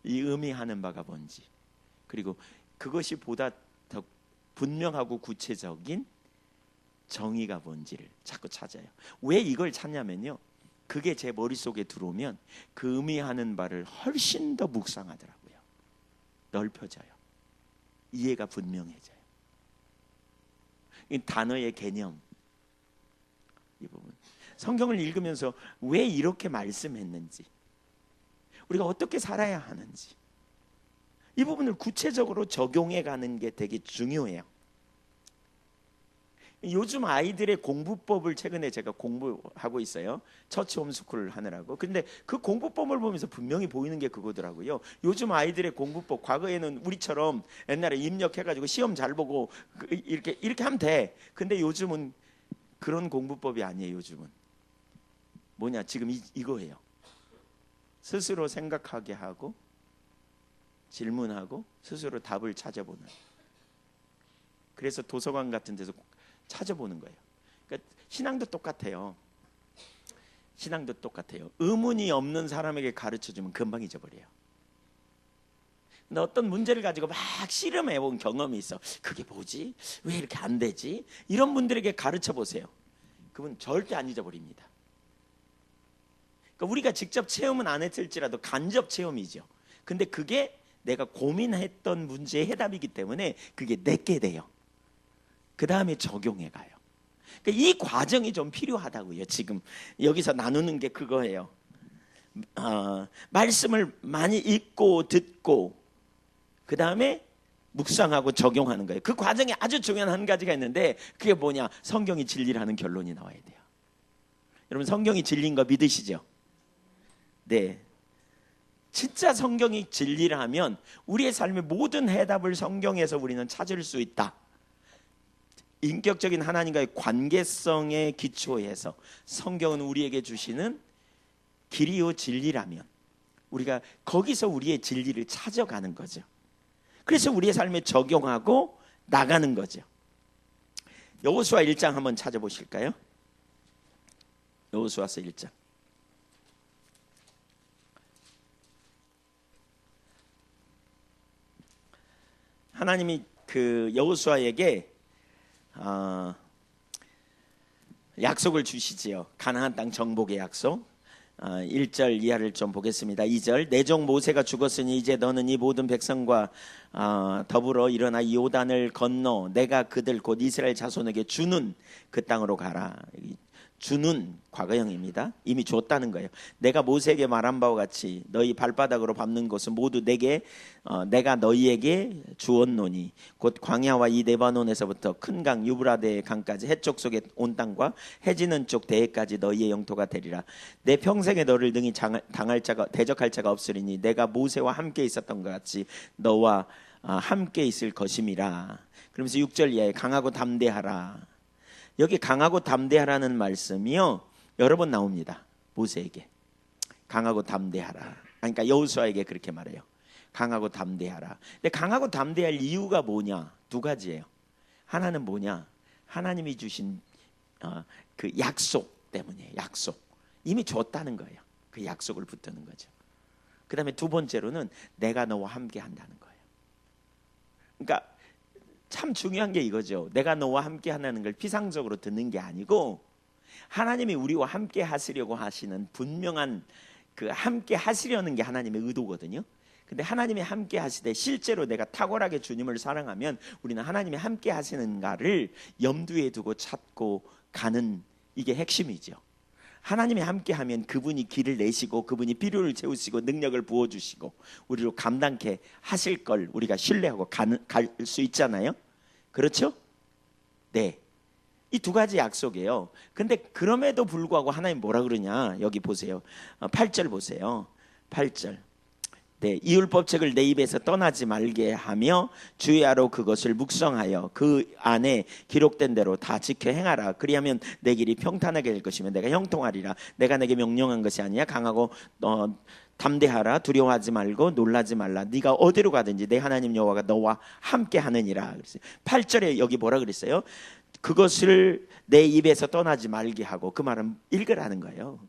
이 의미하는 바가 뭔지. 그리고 그것이 보다 더 분명하고 구체적인 정의가 뭔지를 자꾸 찾아요. 왜 이걸 찾냐면요, 그게 제 머릿속에 들어오면 그 의미하는 바를 훨씬 더 묵상하더라고요. 넓혀져요. 이해가 분명해져요. 이 단어의 개념, 이 부분, 성경을 읽으면서 왜 이렇게 말씀했는지, 우리가 어떻게 살아야 하는지, 이 부분을 구체적으로 적용해 가는 게 되게 중요해요. 요즘 아이들의 공부법을 최근에 제가 공부하고 있어요. 처치 홈스쿨을 하느라고. 근데 그 공부법을 보면서 분명히 보이는 게 그거더라고요. 요즘 아이들의 공부법, 과거에는 우리처럼 옛날에 입력해가지고 시험 잘 보고 이렇게 하면 돼. 근데 요즘은 그런 공부법이 아니에요. 요즘은 뭐냐, 지금 이거예요. 스스로 생각하게 하고 질문하고 스스로 답을 찾아보는. 그래서 도서관 같은 데서 찾아보는 거예요. 그러니까 신앙도 똑같아요. 신앙도 똑같아요. 의문이 없는 사람에게 가르쳐주면 금방 잊어버려요. 근데 어떤 문제를 가지고 막 씨름해본 경험이 있어. 그게 뭐지? 왜 이렇게 안 되지? 이런 분들에게 가르쳐 보세요. 그분 절대 안 잊어버립니다. 그러니까 우리가 직접 체험은 안 했을지라도 간접 체험이죠. 근데 그게 내가 고민했던 문제의 해답이기 때문에 그게 내게 돼요. 그 다음에 적용해 가요. 그러니까 이 과정이 좀 필요하다고요. 지금 여기서 나누는 게 그거예요. 말씀을 많이 읽고 듣고 그 다음에 묵상하고 적용하는 거예요. 그 과정에 아주 중요한 한 가지가 있는데 그게 뭐냐? 성경이 진리라는 결론이 나와야 돼요. 여러분, 성경이 진리인 거 믿으시죠? 네. 진짜 성경이 진리라면 우리의 삶의 모든 해답을 성경에서 우리는 찾을 수 있다. 인격적인 하나님과의 관계성에 기초해서 성경은 우리에게 주시는 길이요 진리라면 우리가 거기서 우리의 진리를 찾아가는 거죠. 그래서 우리의 삶에 적용하고 나가는 거죠. 여호수아 1장 한번 찾아보실까요? 여호수아서 1장. 하나님이 그 여호수아에게 약속을 주시지요. 가나안 땅 정복의 약속. 1절 이하를 좀 보겠습니다. 2절, 내 종 모세가 죽었으니 이제 너는 이 모든 백성과 더불어 일어나 이 요단을 건너 내가 그들 곧 이스라엘 자손에게 주는 그 땅으로 가라. 주는 과거형입니다. 이미 줬다는 거예요. 내가 모세에게 말한 바와 같이 너희 발바닥으로 밟는 것은 모두 내가 너희에게 주었노니 곧 광야와 이 레바논에서부터 큰 강 유브라데 강까지 해쪽 속에 온 땅과 해지는 쪽 대해까지 너희의 영토가 되리라. 내 평생에 너를 능히 대적할 자가 없으리니 내가 모세와 함께 있었던 것 같이 너와 함께 있을 것임이라. 그러면서 6절 이하에 강하고 담대하라. 여기 강하고 담대하라는 말씀이요 여러 번 나옵니다. 모세에게 강하고 담대하라. 그러니까 여호수아에게 그렇게 말해요. 강하고 담대하라. 근데 강하고 담대할 이유가 뭐냐? 두 가지예요. 하나는 뭐냐? 하나님이 주신 그 약속 때문이에요. 약속. 이미 줬다는 거예요. 그 약속을 붙드는 거죠. 그 다음에 두 번째로는 내가 너와 함께 한다는 거예요. 그러니까 참 중요한 게 이거죠. 내가 너와 함께 하는 걸 피상적으로 듣는 게 아니고 하나님이 우리와 함께 하시려고 하시는 분명한 그 함께 하시려는 게 하나님의 의도거든요. 근데 하나님이 함께 하시되 실제로 내가 탁월하게 주님을 사랑하면 우리는 하나님이 함께 하시는가를 염두에 두고 찾고 가는 이게 핵심이죠. 하나님이 함께하면 그분이 길을 내시고 그분이 필요를 채우시고 능력을 부어주시고 우리로 감당케 하실 걸 우리가 신뢰하고 갈 수 있잖아요. 그렇죠? 네. 이 두 가지 약속이에요. 근데 그럼에도 불구하고 하나님 뭐라 그러냐? 여기 보세요. 8절 보세요. 8절. 네, 이 율법책을 내 입에서 떠나지 말게 하며 주야로 그것을 묵상하여 그 안에 기록된 대로 다 지켜 행하라. 그리하면 내 길이 평탄하게 될 것이며 내가 형통하리라. 내가 내게 명령한 것이 아니야. 강하고 담대하라. 두려워하지 말고 놀라지 말라. 네가 어디로 가든지 내 하나님 여호와가 너와 함께 하느니라. 8절에 여기 뭐라 그랬어요? 그것을 내 입에서 떠나지 말게 하고, 그 말은 읽으라는 거예요.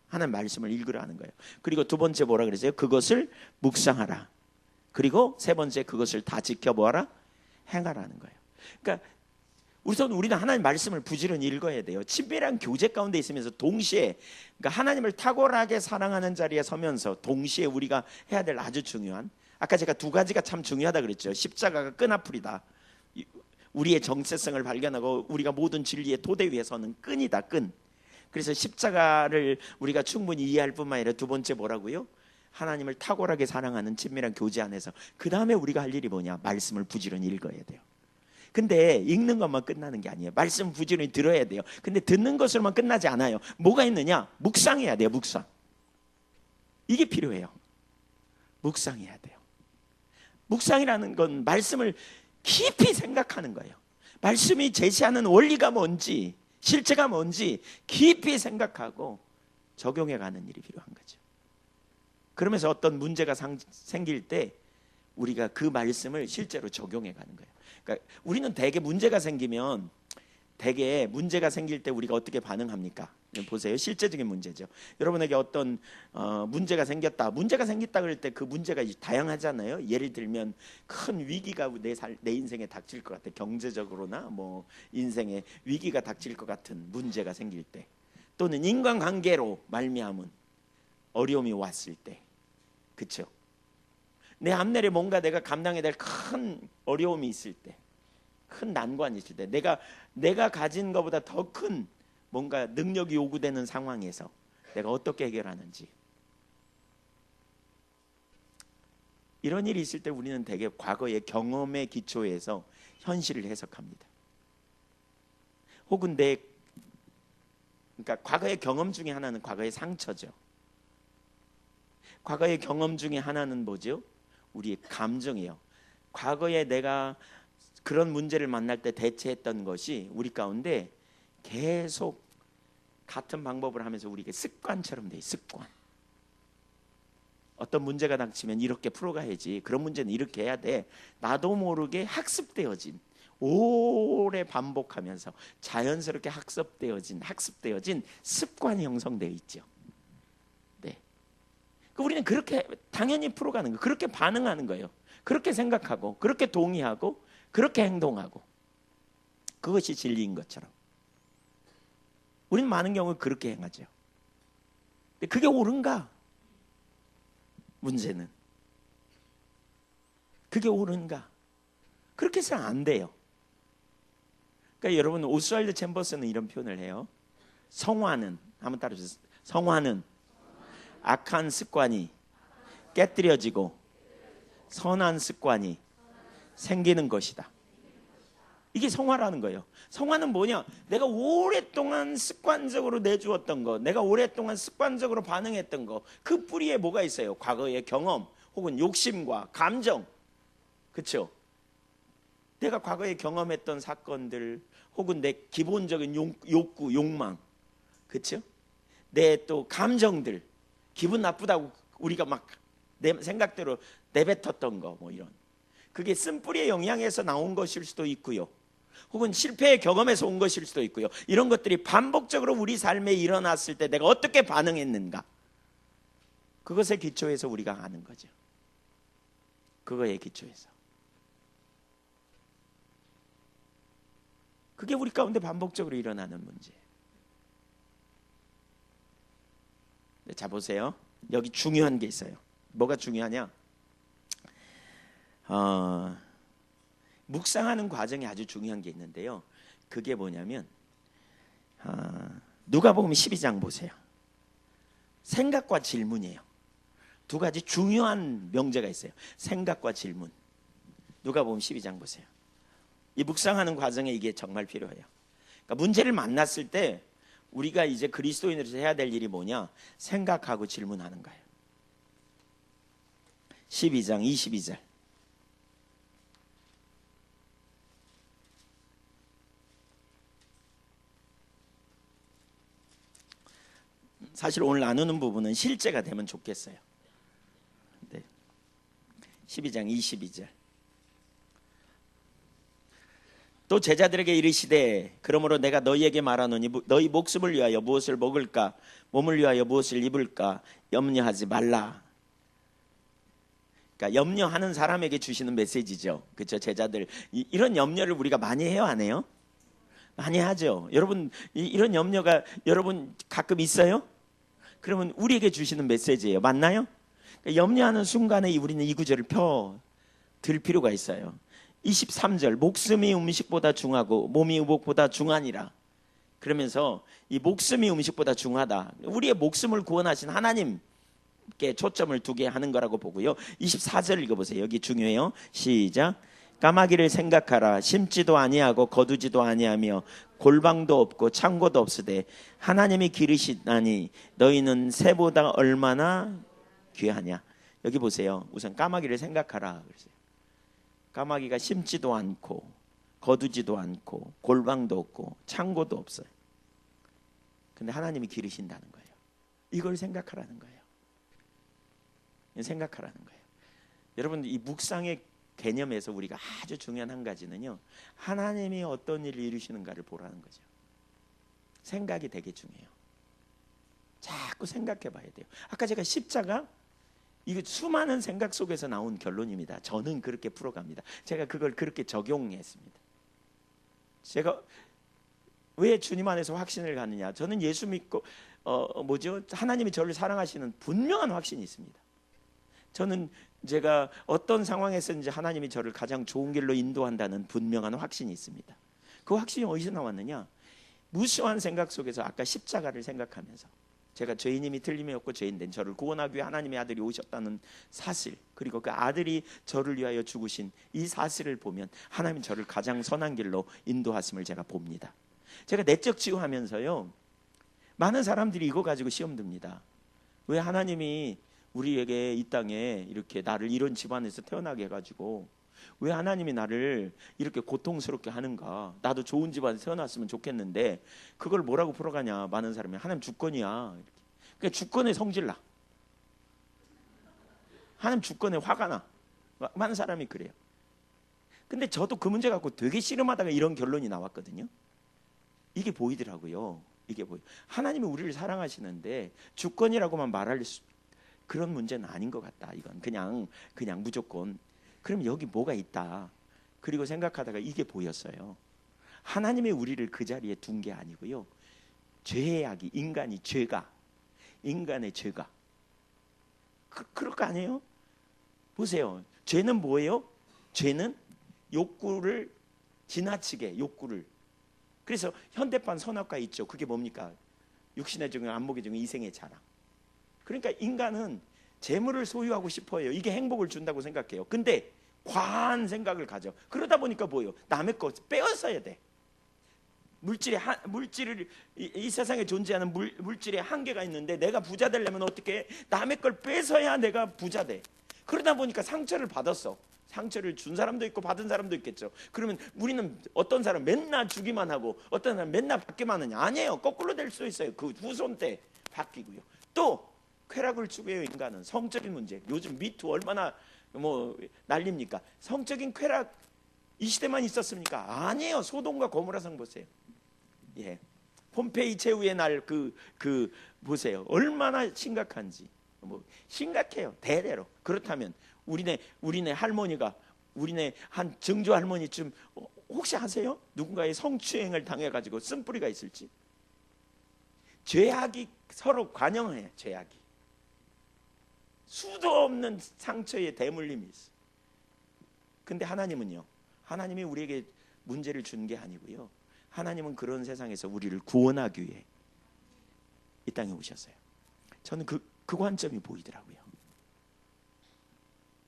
하나님 말씀을 읽으라는 거예요. 그리고 두 번째 뭐라 그랬어요? 그것을 묵상하라. 그리고 세 번째 그것을 다 지켜보아라. 행하라는 거예요. 그러니까 우리는 하나님 말씀을 부지런히 읽어야 돼요. 친밀한 교제 가운데 있으면서 동시에, 그러니까 하나님을 탁월하게 사랑하는 자리에 서면서 동시에 우리가 해야 될 아주 중요한, 아까 제가 두 가지가 참 중요하다 그랬죠. 십자가가 끈앞풀이다. 우리의 정체성을 발견하고 우리가 모든 진리의 토대 위에 서는 끈이다. 끈. 그래서 십자가를 우리가 충분히 이해할 뿐만 아니라 두 번째 뭐라고요? 하나님을 탁월하게 사랑하는 친밀한 교제 안에서 그 다음에 우리가 할 일이 뭐냐? 말씀을 부지런히 읽어야 돼요. 근데 읽는 것만 끝나는 게 아니에요. 말씀 부지런히 들어야 돼요. 근데 듣는 것으로만 끝나지 않아요. 뭐가 있느냐? 묵상해야 돼요. 묵상. 이게 필요해요. 묵상해야 돼요. 묵상이라는 건 말씀을 깊이 생각하는 거예요. 말씀이 제시하는 원리가 뭔지, 실체가 뭔지 깊이 생각하고 적용해가는 일이 필요한 거죠. 그러면서 어떤 문제가 생길 때 우리가 그 말씀을 실제로 적용해가는 거예요. 그러니까 우리는 대개 문제가 생길 때 우리가 어떻게 반응합니까? 보세요. 실제적인 문제죠. 여러분에게 어떤 문제가 생겼다 그럴 때 그 문제가 다양하잖아요. 예를 들면 큰 위기가 내 인생에 닥칠 것 같아. 경제적으로나 뭐 인생에 위기가 닥칠 것 같은 문제가 생길 때, 또는 인간관계로 말미암은 어려움이 왔을 때, 그렇죠? 내 앞날에 뭔가 내가 감당해야 될 큰 어려움이 있을 때, 큰 난관이 있을 때, 내가 가진 것보다 더 큰 뭔가 능력이 요구되는 상황에서 내가 어떻게 해결하는지, 이런 일이 있을 때 우리는 대개 과거의 경험의 기초에서 현실을 해석합니다. 혹은 그러니까 과거의 경험 중에 하나는 과거의 상처죠. 과거의 경험 중에 하나는 뭐죠? 우리의 감정이에요. 과거에 내가 그런 문제를 만날 때 대처했던 것이 우리 가운데 계속 같은 방법을 하면서 우리에게 습관처럼 돼요. 습관. 어떤 문제가 닥치면 이렇게 풀어가야지, 그런 문제는 이렇게 해야 돼. 나도 모르게 학습되어진, 오래 반복하면서 자연스럽게 학습되어진 습관이 형성되어 있죠. 네. 우리는 그렇게 당연히 풀어가는 거예요. 그렇게 반응하는 거예요. 그렇게 생각하고, 그렇게 동의하고, 그렇게 행동하고, 그것이 진리인 것처럼 우리는 많은 경우 그렇게 행하죠. 근데 그게 옳은가? 문제는 그게 옳은가? 그렇게 해서는 안 돼요. 그러니까 여러분, 오스왈드 챔버스는 이런 표현을 해요. 성화는, 한번 따라주세요. 성화는 악한 습관이 깨뜨려지고 선한 습관이 생기는 것이다. 이게 성화라는 거예요. 성화는 뭐냐? 내가 오랫동안 습관적으로 내주었던 거, 내가 오랫동안 습관적으로 반응했던 거, 그 뿌리에 뭐가 있어요? 과거의 경험 혹은 욕심과 감정, 그렇죠? 내가 과거에 경험했던 사건들 혹은 내 기본적인 욕구, 욕망, 그렇죠? 내 또 감정들, 기분 나쁘다고 우리가 막 내 생각대로 내뱉었던 거, 뭐 이런, 그게 쓴뿌리의 영향에서 나온 것일 수도 있고요, 혹은 실패의 경험에서 온 것일 수도 있고요. 이런 것들이 반복적으로 우리 삶에 일어났을 때 내가 어떻게 반응했는가, 그것에 기초해서 우리가 아는 거죠. 그거에 기초해서. 그게 우리 가운데 반복적으로 일어나는 문제예요. 자, 보세요. 여기 중요한 게 있어요. 뭐가 중요하냐? 묵상하는 과정에 아주 중요한 게 있는데요. 그게 뭐냐면 누가복음 12장 보세요. 생각과 질문이에요. 두 가지 중요한 명제가 있어요. 생각과 질문. 누가복음 12장 보세요. 이 묵상하는 과정에 이게 정말 필요해요. 그러니까 문제를 만났을 때 우리가 이제 그리스도인으로서 해야 될 일이 뭐냐? 생각하고 질문하는 거예요. 12장 22절. 사실 오늘 나누는 부분은 실제가 되면 좋겠어요. 네. 12장 22절. 또 제자들에게 이르시되 그러므로 내가 너희에게 말하노니 너희 목숨을 위하여 무엇을 먹을까 몸을 위하여 무엇을 입을까 염려하지 말라. 그러니까 염려하는 사람에게 주시는 메시지죠. 그렇죠? 제자들 이런 염려를 우리가 많이 해요, 안 해요? 많이 하죠. 여러분 이런 염려가 여러분 가끔 있어요? 그러면 우리에게 주시는 메시지예요. 맞나요? 그러니까 염려하는 순간에 우리는 이 구절을 들 필요가 있어요. 23절 목숨이 음식보다 중하고 몸이 의복보다 중하니라. 그러면서 이 목숨이 음식보다 중하다. 우리의 목숨을 구원하신 하나님께 초점을 두게 하는 거라고 보고요. 24절 읽어보세요. 여기 중요해요. 시작. 까마귀를 생각하라. 심지도 아니하고 거두지도 아니하며 골방도 없고 창고도 없으되 하나님이 기르시다니 너희는 새보다 얼마나 귀하냐. 여기 보세요. 우선 까마귀를 생각하라 그러세요. 까마귀가 심지도 않고 거두지도 않고 골방도 없고 창고도 없어요. 근데 하나님이 기르신다는 거예요. 이걸 생각하라는 거예요. 생각하라는 거예요. 여러분 이 묵상의 개념에서 우리가 아주 중요한 한 가지는요, 하나님이 어떤 일을 이루시는가를 보라는 거죠. 생각이 되게 중요해요. 자꾸 생각해 봐야 돼요. 아까 제가 십자가, 이거 수많은 생각 속에서 나온 결론입니다. 저는 그렇게 풀어갑니다. 제가 그걸 그렇게 적용했습니다. 제가 왜 주님 안에서 확신을 갖느냐? 저는 예수 믿고 하나님이 저를 사랑하시는 분명한 확신이 있습니다. 저는 제가 어떤 상황에서든지 하나님이 저를 가장 좋은 길로 인도한다는 분명한 확신이 있습니다. 그 확신이 어디서 나왔느냐? 무수한 생각 속에서 아까 십자가를 생각하면서 제가 죄인임이 틀림이 없고 죄인된 저를 구원하기 위해 하나님의 아들이 오셨다는 사실, 그리고 그 아들이 저를 위하여 죽으신 이 사실을 보면 하나님은 저를 가장 선한 길로 인도하심을 제가 봅니다. 제가 내적 치유하면서요, 많은 사람들이 이거 가지고 시험 듭니다. 왜 하나님이 우리에게 이 땅에 이렇게 나를 이런 집안에서 태어나게 해가지고 왜 하나님이 나를 이렇게 고통스럽게 하는가? 나도 좋은 집안에 태어났으면 좋겠는데 그걸 뭐라고 풀어가냐? 많은 사람이 하나님 주권이야. 이렇게. 그러니까 주권에 성질나. 하나님 주권에 화가 나. 많은 사람이 그래요. 근데 저도 그 문제 갖고 되게 씨름하다가 이런 결론이 나왔거든요. 이게 보이더라고요. 이게 하나님이 우리를 사랑하시는데 주권이라고만 말할 그런 문제는 아닌 것 같다. 이건 그냥 무조건. 그럼 여기 뭐가 있다. 그리고 생각하다가 이게 보였어요. 하나님이 우리를 그 자리에 둔 게 아니고요. 죄악이, 인간의 죄가. 그럴 거 아니에요? 보세요. 죄는 뭐예요? 죄는 욕구를 지나치게 욕구를. 그래서 현대판 선악과 있죠. 그게 뭡니까? 육신의 정욕, 안목의 정욕, 이생의 자랑. 그러니까 인간은 재물을 소유하고 싶어요. 이게 행복을 준다고 생각해요. 근데 과한 생각을 가져. 그러다 보니까 뭐예요? 남의 것 빼앗아야 돼. 물질을 이 세상에 존재하는 물질의 한계가 있는데 내가 부자 되려면 어떻게 해? 남의 걸 뺏어야 내가 부자 돼. 그러다 보니까 상처를 받았어. 상처를 준 사람도 있고 받은 사람도 있겠죠. 그러면 우리는 어떤 사람 맨날 주기만 하고 어떤 사람 맨날 받기만 하냐? 아니에요. 거꾸로 될 수 있어요. 그 후손 때 바뀌고요. 또 쾌락을 추구해요. 인간은 성적인 문제. 요즘 미투 얼마나 난립니까? 성적인 쾌락 이 시대만 있었습니까? 아니에요. 소돔과 고모라 성 보세요. 예, 폼페이 최후의 날 보세요. 얼마나 심각한지. 심각해요. 대대로. 그렇다면 우리네 할머니가 우리네 한 증조 할머니쯤 혹시 아세요? 누군가의 성추행을 당해가지고 쓴뿌리가 있을지. 죄악이 서로 관영해요. 죄악이 수도 없는 상처의 대물림이 있어요. 근데 하나님은요, 하나님이 우리에게 문제를 준 게 아니고요, 하나님은 그런 세상에서 우리를 구원하기 위해 이 땅에 오셨어요. 저는 그 관점이 보이더라고요.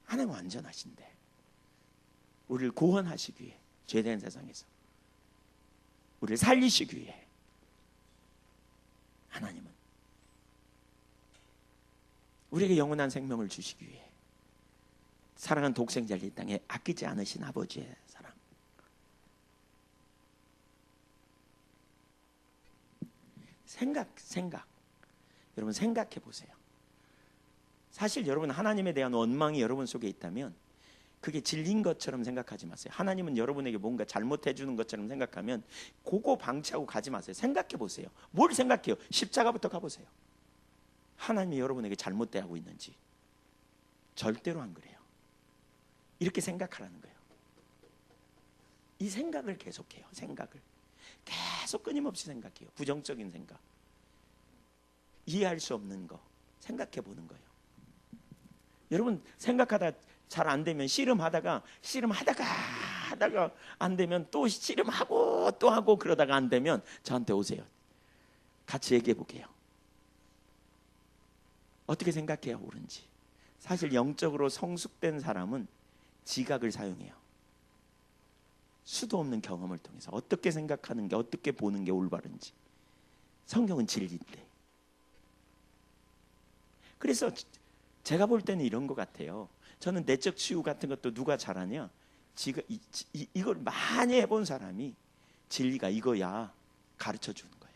하나님 완전하신데 우리를 구원하시기 위해, 죄된 세상에서 우리를 살리시기 위해 하나님은 우리에게 영원한 생명을 주시기 위해 사랑하는 독생자를 이 땅에 아끼지 않으신 아버지의 사랑. 생각. 여러분 생각해 보세요. 사실 여러분 하나님에 대한 원망이 여러분 속에 있다면 그게 진리인 것처럼 생각하지 마세요. 하나님은 여러분에게 뭔가 잘못해 주는 것처럼 생각하면 그거 방치하고 가지 마세요. 생각해 보세요. 뭘 생각해요? 십자가부터 가보세요. 하나님이 여러분에게 잘못되고 있는지. 절대로 안 그래요. 이렇게 생각하라는 거예요. 이 생각을 계속해요. 생각을 계속 끊임없이 생각해요. 부정적인 생각, 이해할 수 없는 거 생각해 보는 거예요. 여러분 생각하다 잘 안 되면 씨름하다가 안 되면 또 씨름하고 또 하고 그러다가 안 되면 저한테 오세요. 같이 얘기해 볼게요. 어떻게 생각해야 옳은지. 사실 영적으로 성숙된 사람은 지각을 사용해요. 수도 없는 경험을 통해서 어떻게 생각하는 게, 어떻게 보는 게 올바른지. 성경은 진리인데. 그래서 제가 볼 때는 이런 것 같아요. 저는 내적 치유 같은 것도 누가 잘하냐? 이걸 많이 해본 사람이 진리가 이거야 가르쳐 주는 거예요.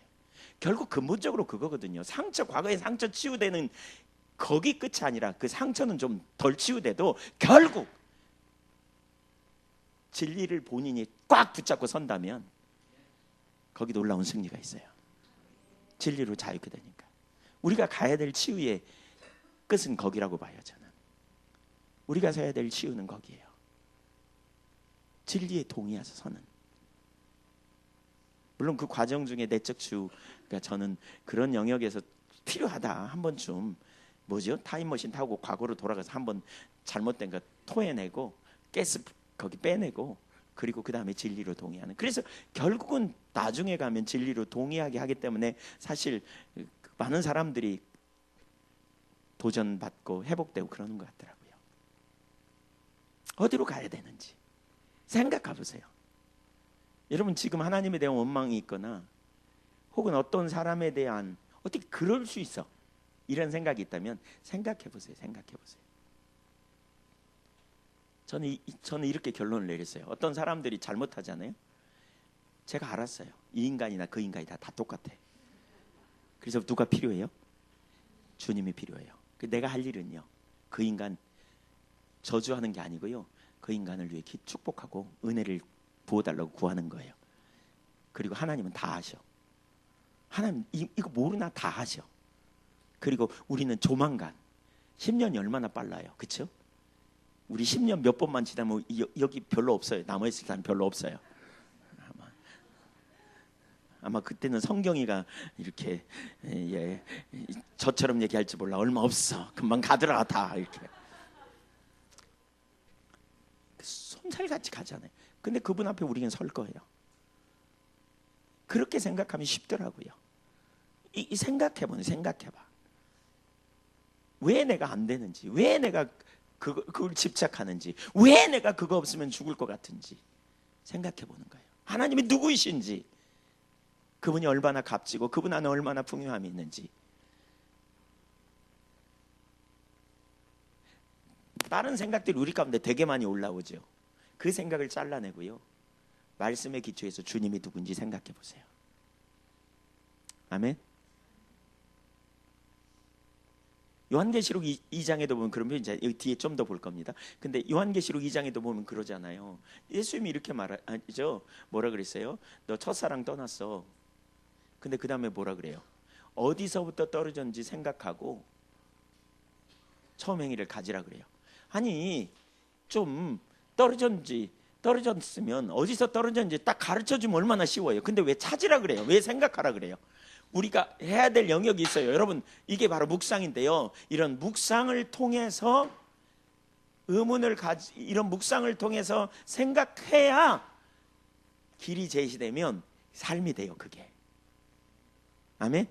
결국 근본적으로 그거거든요. 과거의 상처 치유되는 거기 끝이 아니라 그 상처는 좀 덜 치유돼도 결국 진리를 본인이 꽉 붙잡고 선다면 거기 놀라운 승리가 있어요. 진리로 자유케 되니까. 우리가 가야 될 치유의 끝은 거기라고 봐요. 저는 우리가 서야 될 치유는 거기예요. 진리에 동의해서 서는. 물론 그 과정 중에 내적 치유가 저는 그런 영역에서 필요하다. 한 번쯤 타임머신 타고 과거로 돌아가서 한번 잘못된 거 토해내고 가스 거기 빼내고, 그리고 그 다음에 진리로 동의하는. 그래서 결국은 나중에 가면 진리로 동의하게 하기 때문에 사실 많은 사람들이 도전받고 회복되고 그러는 것 같더라고요. 어디로 가야 되는지 생각해 보세요. 여러분 지금 하나님에 대한 원망이 있거나 혹은 어떤 사람에 대한 어떻게 그럴 수 있어 이런 생각이 있다면 생각해 보세요. 저는 이렇게 결론을 내렸어요. 어떤 사람들이 잘못하잖아요. 제가 알았어요. 이 인간이나 그 인간이 다 똑같아. 그래서 누가 필요해요? 주님이 필요해요. 내가 할 일은요, 그 인간 저주하는 게 아니고요, 그 인간을 위해 축복하고 은혜를 부어달라고 구하는 거예요. 그리고 하나님은 다 하셔. 하나님 이거 모르나 다 하셔. 그리고 우리는 조만간 10년이 얼마나 빨라요. 그렇죠? 우리 10년 몇 번만 지나면 여기 별로 없어요. 남아있을 사람 별로 없어요. 아마 그때는 성경이가 이렇게 저처럼 얘기할지 몰라. 얼마 없어. 금방 가더라 다 이렇게. 솜살같이 가잖아요. 근데 그분 앞에 우리는 설 거예요. 그렇게 생각하면 쉽더라고요. 생각해봐. 왜 내가 안 되는지, 왜 내가 그걸 집착하는지, 왜 내가 그거 없으면 죽을 것 같은지 생각해 보는 거예요. 하나님이 누구이신지, 그분이 얼마나 값지고 그분 안에 얼마나 풍요함이 있는지. 다른 생각들이 우리 가운데 되게 많이 올라오죠. 그 생각을 잘라내고요, 말씀의 기초에서 주님이 누군지 생각해 보세요. 아멘. 요한계시록 2장에도 보면 그러면 이제 여기 뒤에 좀 더 볼 겁니다. 근데 요한계시록 2장에도 보면 그러잖아요. 예수님이 이렇게 말하죠. 뭐라 그랬어요? 너 첫사랑 떠났어. 근데 그 다음에 뭐라 그래요? 어디서부터 떨어졌는지 생각하고 처음 행위를 가지라 그래요. 아니, 좀 떨어졌으면 어디서 떨어졌는지 딱 가르쳐주면 얼마나 쉬워요. 근데 왜 찾으라 그래요? 왜 생각하라 그래요? 우리가 해야 될 영역이 있어요. 여러분, 이게 바로 묵상인데요, 이런 묵상을 통해서 이런 묵상을 통해서 생각해야 길이 제시되면 삶이 돼요. 그게. 아멘.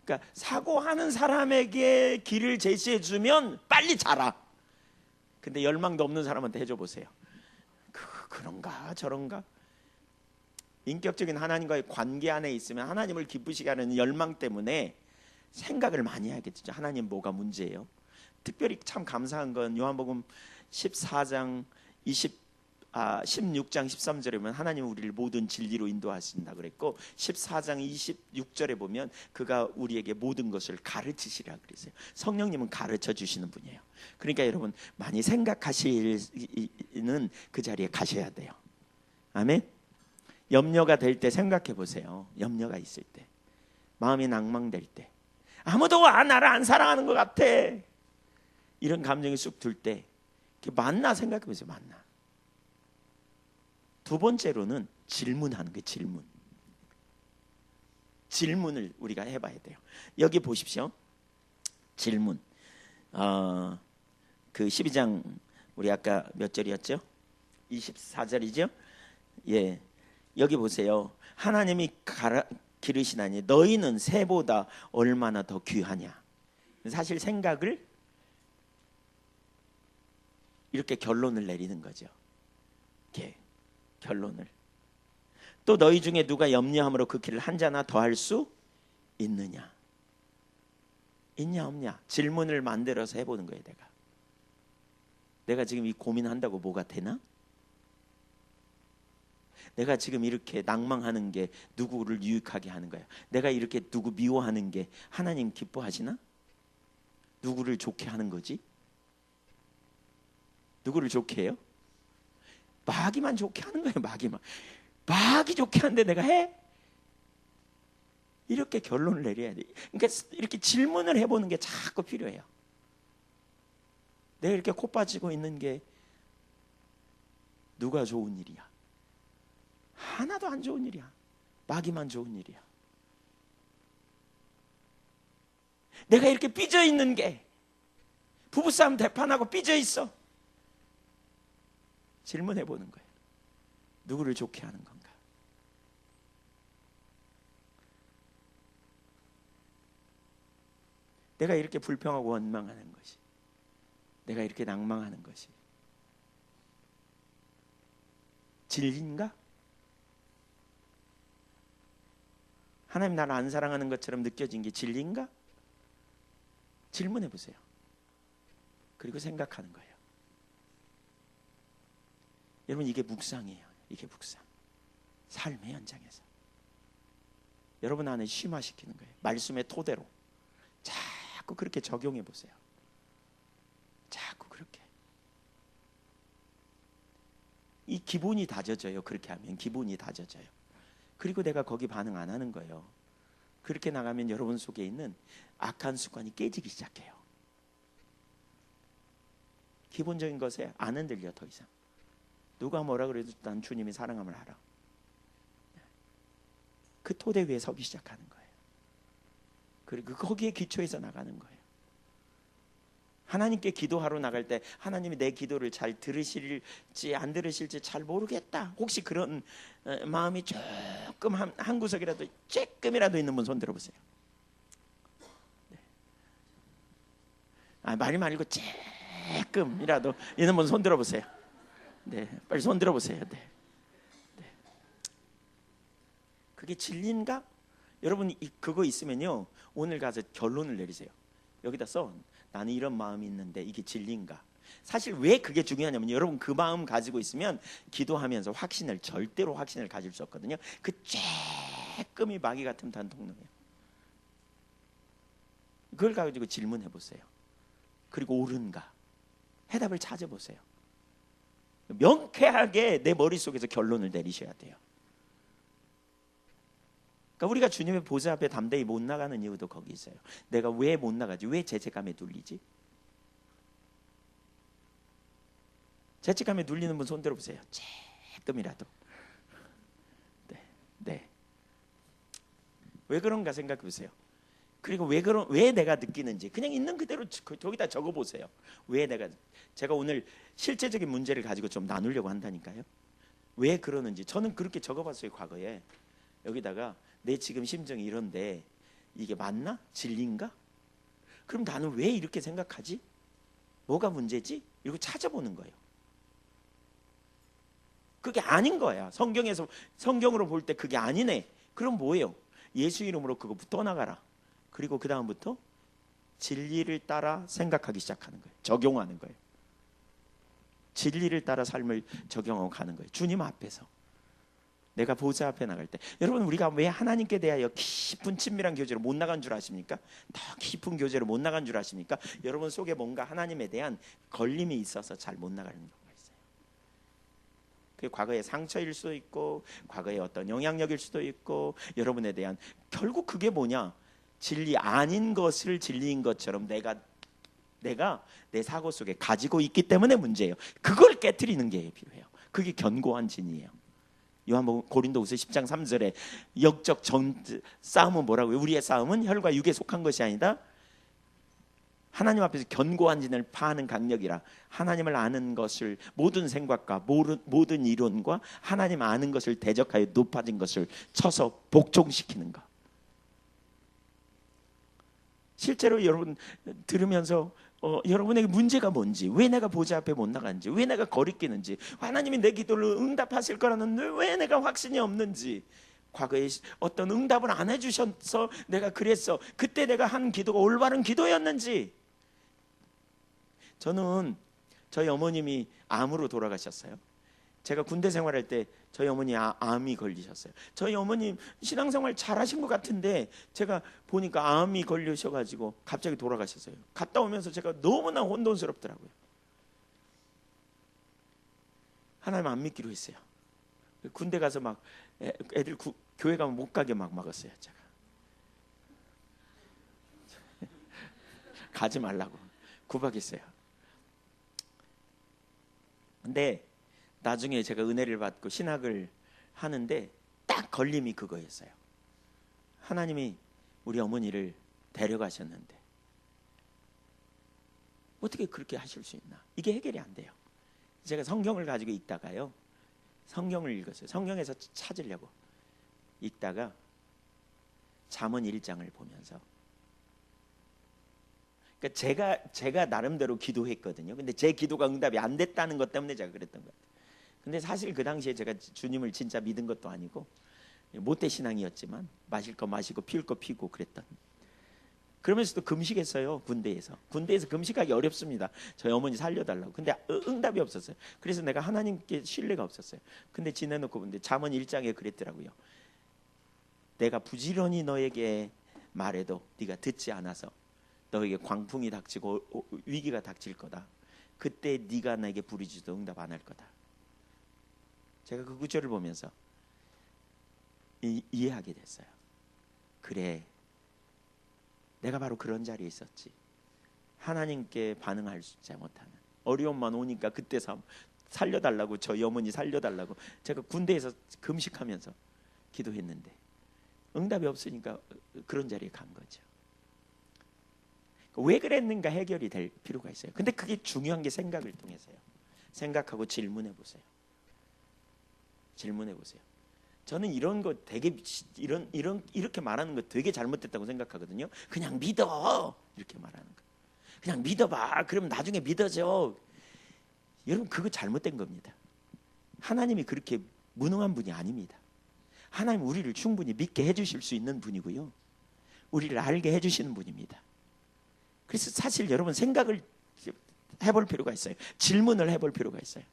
그러니까 사고하는 사람에게 길을 제시해 주면 빨리 자라. 근데 열망도 없는 사람한테 해줘 보세요. 그런가 저런가. 인격적인 하나님과의 관계 안에 있으면 하나님을 기쁘시게 하는 열망 때문에 생각을 많이 하겠죠. 하나님 뭐가 문제예요? 특별히 참 감사한 건 요한복음 16장 13절에 보면 하나님 우리를 모든 진리로 인도하신다 그랬고, 14장 26절에 보면 그가 우리에게 모든 것을 가르치시라 그랬어요. 성령님은 가르쳐 주시는 분이에요. 그러니까 여러분, 많이 생각하시는 그 자리에 가셔야 돼요. 아멘. 염려가 될 때 생각해 보세요. 염려가 있을 때, 마음이 낭망될 때, 아무도 나를 안 사랑하는 것 같아, 이런 감정이 쑥 들 때 맞나 생각해 보세요. 맞나. 두 번째로는 질문하는 거예요. 질문을 우리가 해봐야 돼요. 여기 보십시오. 질문. 그 12장 우리 아까 몇 절이었죠? 24절이죠? 예. 여기 보세요. 하나님이 기르시나니 너희는 새보다 얼마나 더 귀하냐. 사실 생각을 이렇게 결론을 내리는 거죠. 이렇게 결론을. 또 너희 중에 누가 염려함으로 그 길을 한 자나 더 할 수 있느냐. 있냐 없냐. 질문을 만들어서 해보는 거예요. 내가 지금 이 고민한다고 뭐가 되나? 내가 지금 이렇게 낭망하는 게 누구를 유익하게 하는 거야? 내가 이렇게 누구 미워하는 게 하나님 기뻐하시나? 누구를 좋게 하는 거지? 누구를 좋게 해요? 마귀만 좋게 하는 거예요. 마귀 좋게 하는데 내가 해? 이렇게 결론을 내려야 돼. 그러니까 이렇게 질문을 해보는 게 자꾸 필요해요. 내가 이렇게 코 빠지고 있는 게 누가 좋은 일이야? 하나도 안 좋은 일이야. 마귀만 좋은 일이야. 내가 이렇게 삐져 있는 게, 부부싸움 대판하고 삐져 있어. 질문해 보는 거예요. 누구를 좋게 하는 건가? 내가 이렇게 불평하고 원망하는 것이, 내가 이렇게 낭망하는 것이 진리인가? 하나님 나를 안 사랑하는 것처럼 느껴진 게 진리인가? 질문해 보세요. 그리고 생각하는 거예요. 여러분, 이게 묵상이에요. 이게 묵상. 삶의 현장에서 여러분 안에 심화시키는 거예요. 말씀의 토대로 자꾸 그렇게 적용해 보세요. 자꾸 그렇게. 이 기본이 다져져요. 그렇게 하면 기본이 다져져요. 그리고 내가 거기 반응 안 하는 거예요. 그렇게 나가면 여러분 속에 있는 악한 습관이 깨지기 시작해요. 기본적인 것에 안 흔들려. 더 이상 누가 뭐라 그래도 난 주님이 사랑함을 알아. 그 토대 위에 서기 시작하는 거예요. 그리고 거기에 기초해서 나가는 거예요. 하나님께 기도하러 나갈 때 하나님이 내 기도를 잘 들으실지 안 들으실지 잘 모르겠다. 혹시 그런 마음이 조금 한 구석이라도 조금이라도 있는 분 손 들어보세요. 네. 말이 말고 조금이라도 있는 분 손 들어보세요. 네, 빨리 손 들어보세요. 네. 네. 그게 진리인가? 여러분 그거 있으면요, 오늘 가서 결론을 내리세요. 여기다 써. 나는 이런 마음이 있는데 이게 진리인가? 사실 왜 그게 중요하냐면 여러분 그 마음 가지고 있으면 기도하면서 절대로 확신을 가질 수 없거든요. 그 쬐끔이 마귀 같은 단통로예요. 그걸 가지고 질문해 보세요. 그리고 옳은가? 해답을 찾아보세요. 명쾌하게 내 머릿속에서 결론을 내리셔야 돼요. 그러니까 우리가 주님의 보좌 앞에 담대히 못 나가는 이유도 거기 있어요. 내가 왜 못 나가지? 왜 죄책감에 눌리지? 죄책감에 눌리는 분 손 들어보세요. 조금이라도. 네. 왜 그런가 생각해 보세요. 그리고 왜 내가 느끼는지 그냥 있는 그대로 거기다 적어 보세요. 제가 오늘 실제적인 문제를 가지고 좀 나누려고 한다니까요. 왜 그러는지 저는 그렇게 적어봤어요. 과거에 여기다가 내 지금 심정이 이런데 이게 맞나? 진리인가? 그럼 나는 왜 이렇게 생각하지? 뭐가 문제지? 이러고 찾아보는 거예요. 그게 아닌 거야. 성경으로 볼 때 그게 아니네. 그럼 뭐예요? 예수 이름으로 그거 떠나가라. 그리고 그 다음부터 진리를 따라 생각하기 시작하는 거예요. 적용하는 거예요. 진리를 따라 삶을 적용하고 가는 거예요. 주님 앞에서 내가 보좌 앞에 나갈 때 여러분 우리가 왜 하나님께 대하여 깊은 친밀한 교제로 못 나간 줄 아십니까? 더 깊은 교제로 못 나간 줄 아십니까? 여러분 속에 뭔가 하나님에 대한 걸림이 있어서 잘 못 나가는 경우가 있어요. 그게 과거의 상처일 수도 있고 과거의 어떤 영향력일 수도 있고 여러분에 대한 결국 그게 뭐냐? 진리 아닌 것을 진리인 것처럼 내가 내 사고 속에 가지고 있기 때문에 문제예요. 그걸 깨트리는 게 필요해요. 그게 견고한 진이에요. 고린도후서 10장 3절에 영적 싸움은 뭐라고요? 우리의 싸움은 혈과 육에 속한 것이 아니다. 하나님 앞에서 견고한 진을 파하는 강력이라. 하나님을 아는 것을 모든 생각과 모든 이론과 하나님 아는 것을 대적하여 높아진 것을 쳐서 복종시키는 것. 실제로 여러분 들으면서 여러분에게 문제가 뭔지, 왜 내가 보좌 앞에 못 나가는지, 왜 내가 거리끼는지, 하나님이 내 기도를 응답하실 거라는 왜 내가 확신이 없는지, 과거에 어떤 응답을 안 해주셔서 내가 그랬어, 그때 내가 한 기도가 올바른 기도였는지. 저는 저희 어머님이 암으로 돌아가셨어요. 제가 군대 생활할 때 저희 어머니 암이 걸리셨어요. 저희 어머님 신앙생활 잘하신 것 같은데 제가 보니까 암이 걸리셔가지고 갑자기 돌아가셨어요. 갔다 오면서 제가 너무나 혼돈스럽더라고요. 하나님 안 믿기로 했어요. 군대 가서 막 애들 교회 가면 못 가게 막 막았어요. 제가 가지 말라고 구박했어요. 근데 나중에 제가 은혜를 받고 신학을 하는데 딱 걸림이 그거였어요. 하나님이 우리 어머니를 데려가셨는데 어떻게 그렇게 하실 수 있나? 이게 해결이 안 돼요. 제가 성경을 가지고 읽다가요. 성경을 읽었어요. 성경에서 찾으려고 읽다가 잠언 1장을 보면서 그러니까 제가 나름대로 기도했거든요. 근데 제 기도가 응답이 안 됐다는 것 때문에 제가 그랬던 것 같아요. 근데 사실 그 당시에 제가 주님을 진짜 믿은 것도 아니고 모태 신앙이었지만 마실 거 마시고 피울 거 피우고 그랬던. 그러면서도 금식했어요. 군대에서 금식하기 어렵습니다. 저희 어머니 살려달라고. 근데 응답이 없었어요. 그래서 내가 하나님께 신뢰가 없었어요. 근데 지내놓고 보는데 잠언 1장에 그랬더라고요. 내가 부지런히 너에게 말해도 네가 듣지 않아서 너에게 광풍이 닥치고 위기가 닥칠 거다. 그때 네가 내게 부르짖어도 응답 안 할 거다. 제가 그 구절을 보면서 이해하게 됐어요. 그래, 내가 바로 그런 자리에 있었지. 하나님께 반응할 수 있지 못하는 어려움만 오니까 그때 살려달라고, 저희 어머니 살려달라고 제가 군대에서 금식하면서 기도했는데 응답이 없으니까 그런 자리에 간 거죠. 왜 그랬는가 해결이 될 필요가 있어요. 근데 그게 중요한 게 생각을 통해서요. 생각하고 질문해 보세요. 저는 이런 거 되게 이렇게 말하는 거 되게 잘못됐다고 생각하거든요. 그냥 믿어 이렇게 말하는 거. 그냥 믿어봐. 그럼 나중에 믿어져. 여러분 그거 잘못된 겁니다. 하나님이 그렇게 무능한 분이 아닙니다. 하나님 우리를 충분히 믿게 해주실 수 있는 분이고요. 우리를 알게 해주시는 분입니다. 그래서 사실 여러분 생각을 해볼 필요가 있어요. 질문을 해볼 필요가 있어요.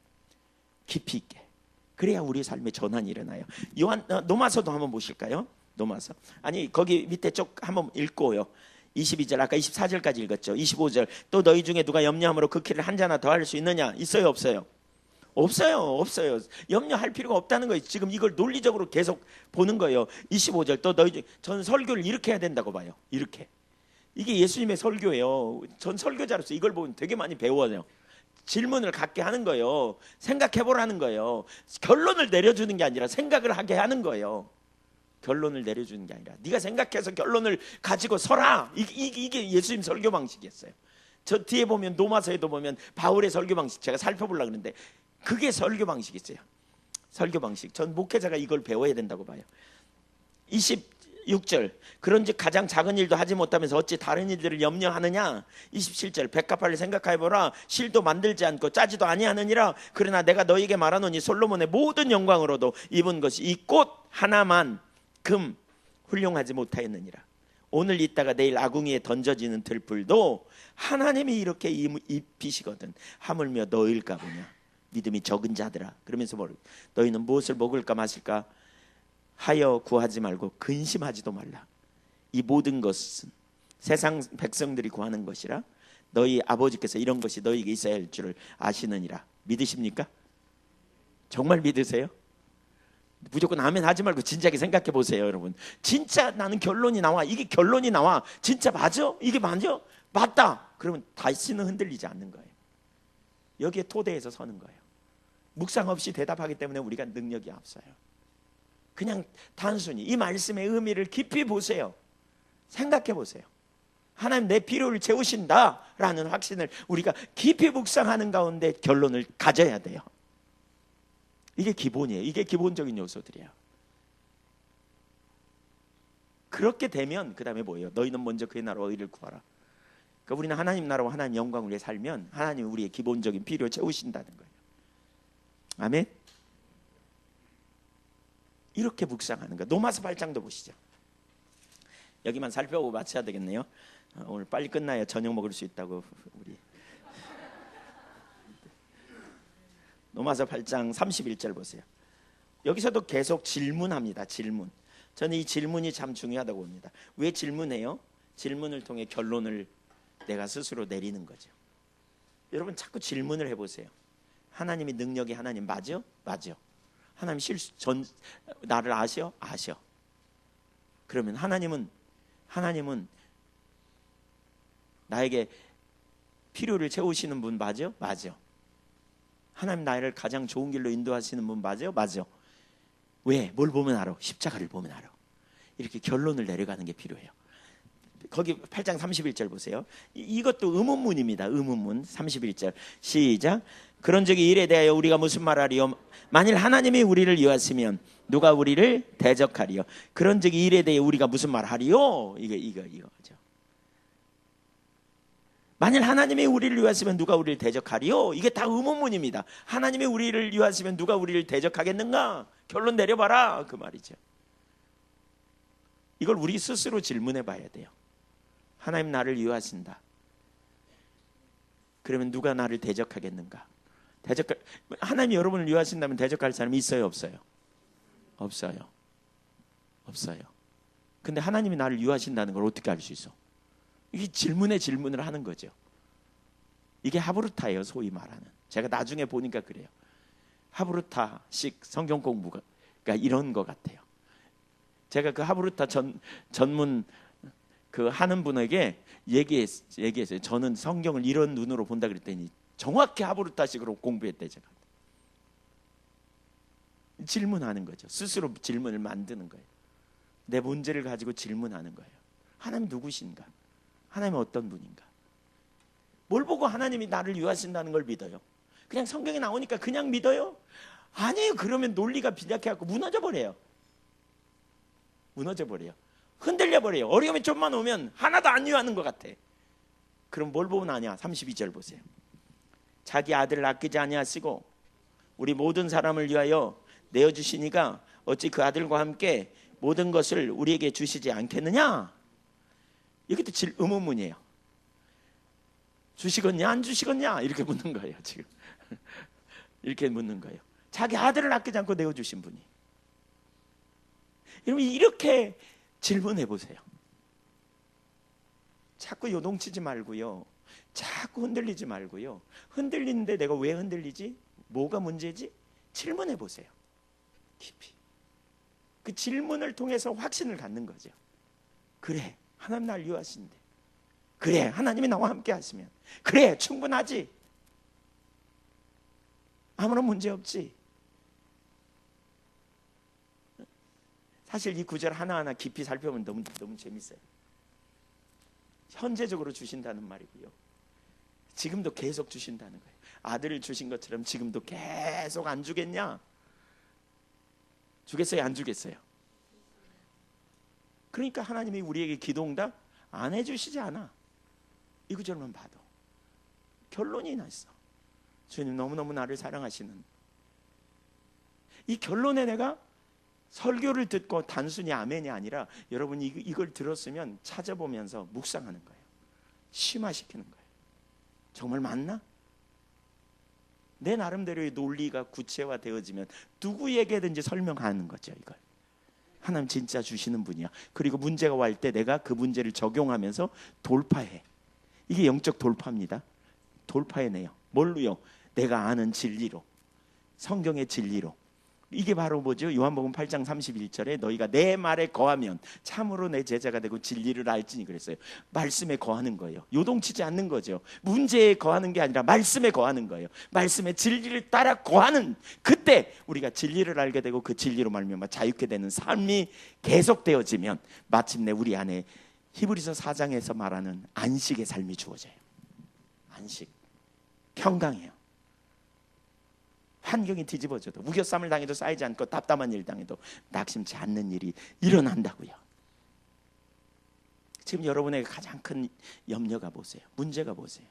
깊이 있게. 그래야 우리 삶에 전환이 일어나요. 노마서도 한번 보실까요? 노마서. 아니 거기 밑에 쪽 한번 읽고요. 22절 아까 24절까지 읽었죠. 25절 또 너희 중에 누가 염려함으로 그 길을 한 자나 더 할 수 있느냐? 있어요 없어요? 없어요. 염려할 필요가 없다는 거예요. 지금 이걸 논리적으로 계속 보는 거예요. 25절 또 너희 중에 저는 설교를 이렇게 해야 된다고 봐요. 이렇게. 이게 예수님의 설교예요. 전 설교자로서 이걸 보면 되게 많이 배워요. 질문을 갖게 하는 거예요. 생각해보라는 거예요. 결론을 내려주는 게 아니라 생각을 하게 하는 거예요. 결론을 내려주는 게 아니라 네가 생각해서 결론을 가지고 서라. 이게 예수님 설교 방식이었어요. 저 뒤에 보면 노마서에도 보면 바울의 설교 방식 제가 살펴보려고 그러는데 그게 설교 방식이었어요. 설교 방식. 전 목회자가 이걸 배워야 된다고 봐요. 26절 그런즉 가장 작은 일도 하지 못하면서 어찌 다른 일들을 염려하느냐. 27절 백합화를 생각해보라. 실도 만들지 않고 짜지도 아니하느니라. 그러나 내가 너에게 말하노니 솔로몬의 모든 영광으로도 입은 것이 이 꽃 하나만 금 훌륭하지 못하였느니라. 오늘 있다가 내일 아궁이에 던져지는 들불도 하나님이 이렇게 입히시거든. 하물며 너일까 보냐. 믿음이 적은 자들아. 그러면서 너희는 무엇을 먹을까 마실까 하여 구하지 말고 근심하지도 말라. 이 모든 것은 세상 백성들이 구하는 것이라 너희 아버지께서 이런 것이 너희에게 있어야 할 줄을 아시느니라. 믿으십니까? 정말 믿으세요? 무조건 아멘 하지 말고 진지하게 생각해 보세요, 여러분. 진짜 나는 결론이 나와. 이게 결론이 나와. 진짜 맞아? 이게 맞아? 맞다. 그러면 다시는 흔들리지 않는 거예요. 여기에 토대에서 서는 거예요. 묵상 없이 대답하기 때문에 우리가 능력이 없어요. 그냥 단순히 이 말씀의 의미를 깊이 보세요. 생각해 보세요. 하나님 내 필요를 채우신다라는 확신을 우리가 깊이 묵상하는 가운데 결론을 가져야 돼요. 이게 기본이에요. 이게 기본적인 요소들이에요. 그렇게 되면 그 다음에 뭐예요? 너희는 먼저 그의 나라와 의를 구하라. 그러니까 우리는 하나님 나라와 하나님 영광을 위해 살면 하나님이 우리의 기본적인 필요를 채우신다는 거예요. 아멘. 이렇게 묵상하는 거. 노마서 8장도 보시죠. 여기만 살펴보고 마쳐야 되겠네요. 오늘 빨리 끝나야 저녁 먹을 수 있다고 우리. 노마서 8장 31절 보세요. 여기서도 계속 질문합니다. 질문. 저는 이 질문이 참 중요하다고 봅니다. 왜 질문해요? 질문을 통해 결론을 내가 스스로 내리는 거죠. 여러분 자꾸 질문을 해보세요. 하나님이 능력이 하나님 맞아? 맞아. 하나님 나를 아셔? 아셔. 그러면 하나님은 나에게 필요를 채우시는 분 맞아? 맞아. 하나님 나를 가장 좋은 길로 인도하시는 분 맞아요? 맞아. 왜? 뭘 보면 알아? 십자가를 보면 알아. 이렇게 결론을 내려가는 게 필요해요. 거기 8장 31절 보세요. 이것도 의문문입니다. 의문문 31절 시작. 그런즉 이 일에 대하여 우리가 무슨 말하리요? 만일 하나님이 우리를 위하시면 누가 우리를 대적하리요? 그런즉 이 일에 대해 우리가 무슨 말하리요? 이거죠. 만일 하나님이 우리를 위하시면 누가 우리를 대적하리요? 이게 다 의문문입니다. 하나님이 우리를 위하시면 누가 우리를 대적하겠는가? 결론 내려봐라 그 말이죠. 이걸 우리 스스로 질문해 봐야 돼요. 하나님 나를 위하신다. 그러면 누가 나를 대적하겠는가? 하나님이 여러분을 위하신다면 대적할 사람이 있어요 없어요? 없어요. 근데 하나님이 나를 위하신다는 걸 어떻게 알 수 있어? 이게 질문에 질문을 하는 거죠. 이게 하브루타예요. 소위 말하는. 제가 나중에 보니까 그래요. 하브루타식 성경 공부가 그러니까 이런 것 같아요. 제가 그 하브루타 전문 그 하는 분에게 얘기했어요. 저는 성경을 이런 눈으로 본다 그랬더니 정확히 하브루타식으로 공부했대. 제가 질문하는 거죠. 스스로 질문을 만드는 거예요. 내 문제를 가지고 질문하는 거예요. 하나님 누구신가? 하나님은 어떤 분인가? 뭘 보고 하나님이 나를 위하신다는 걸 믿어요? 그냥 성경에 나오니까 그냥 믿어요? 아니에요. 그러면 논리가 빈약해갖고 무너져버려요. 흔들려버려요. 어려움이 좀만 오면 하나도 안 위하는 것 같아. 그럼 뭘 보면 아냐? 32절 보세요. 자기 아들을 아끼지 아니하시고 우리 모든 사람을 위하여 내어주시니까 어찌 그 아들과 함께 모든 것을 우리에게 주시지 않겠느냐? 이것도 의문문이에요. 주시겠냐 안 주시겠냐 이렇게 묻는 거예요. 지금 이렇게 묻는 거예요. 자기 아들을 아끼지 않고 내어주신 분이. 여러분 이렇게 질문해 보세요. 자꾸 요동치지 말고요. 자꾸 흔들리지 말고요. 흔들리는데 내가 왜 흔들리지? 뭐가 문제지? 질문해 보세요. 깊이. 그 질문을 통해서 확신을 갖는 거죠. 그래, 하나님 날 유하신대. 그래, 하나님이 나와 함께 하시면. 그래, 충분하지. 아무런 문제 없지. 사실 이 구절 하나하나 깊이 살펴보면 너무 재밌어요. 현재적으로 주신다는 말이고요. 지금도 계속 주신다는 거예요. 아들을 주신 것처럼 지금도 계속 안 주겠냐? 주겠어요? 안 주겠어요? 그러니까 하나님이 우리에게 기도응답 안 해주시지 않아. 이 구절만 봐도 결론이 났어. 주님 너무너무 나를 사랑하시는. 이 결론에 내가 설교를 듣고 단순히 아멘이 아니라 여러분이 이걸 들었으면 찾아보면서 묵상하는 거예요. 심화시키는 거예요. 정말 맞나? 내 나름대로의 논리가 구체화되어지면 누구에게든지 설명하는 거죠. 이걸 하나님 진짜 주시는 분이야. 그리고 문제가 올 때 내가 그 문제를 적용하면서 돌파해. 이게 영적 돌파입니다. 돌파해내요. 뭘로요? 내가 아는 진리로, 성경의 진리로. 이게 바로 뭐죠? 요한복음 8장 31절에 너희가 내 말에 거하면 참으로 내 제자가 되고 진리를 알지니 그랬어요. 말씀에 거하는 거예요. 요동치지 않는 거죠. 문제에 거하는 게 아니라 말씀에 거하는 거예요. 말씀의 진리를 따라 거하는, 그때 우리가 진리를 알게 되고 그 진리로 말미암아 자유케 되는 삶이 계속되어지면 마침내 우리 안에 히브리서 4장에서 말하는 안식의 삶이 주어져요. 안식, 평강해요. 환경이 뒤집어져도, 우겨쌈을 당해도 쌓이지 않고 답답한 일 당해도 낙심치 않는 일이 일어난다고요. 지금 여러분에게 가장 큰 염려가 보세요. 문제가 보세요.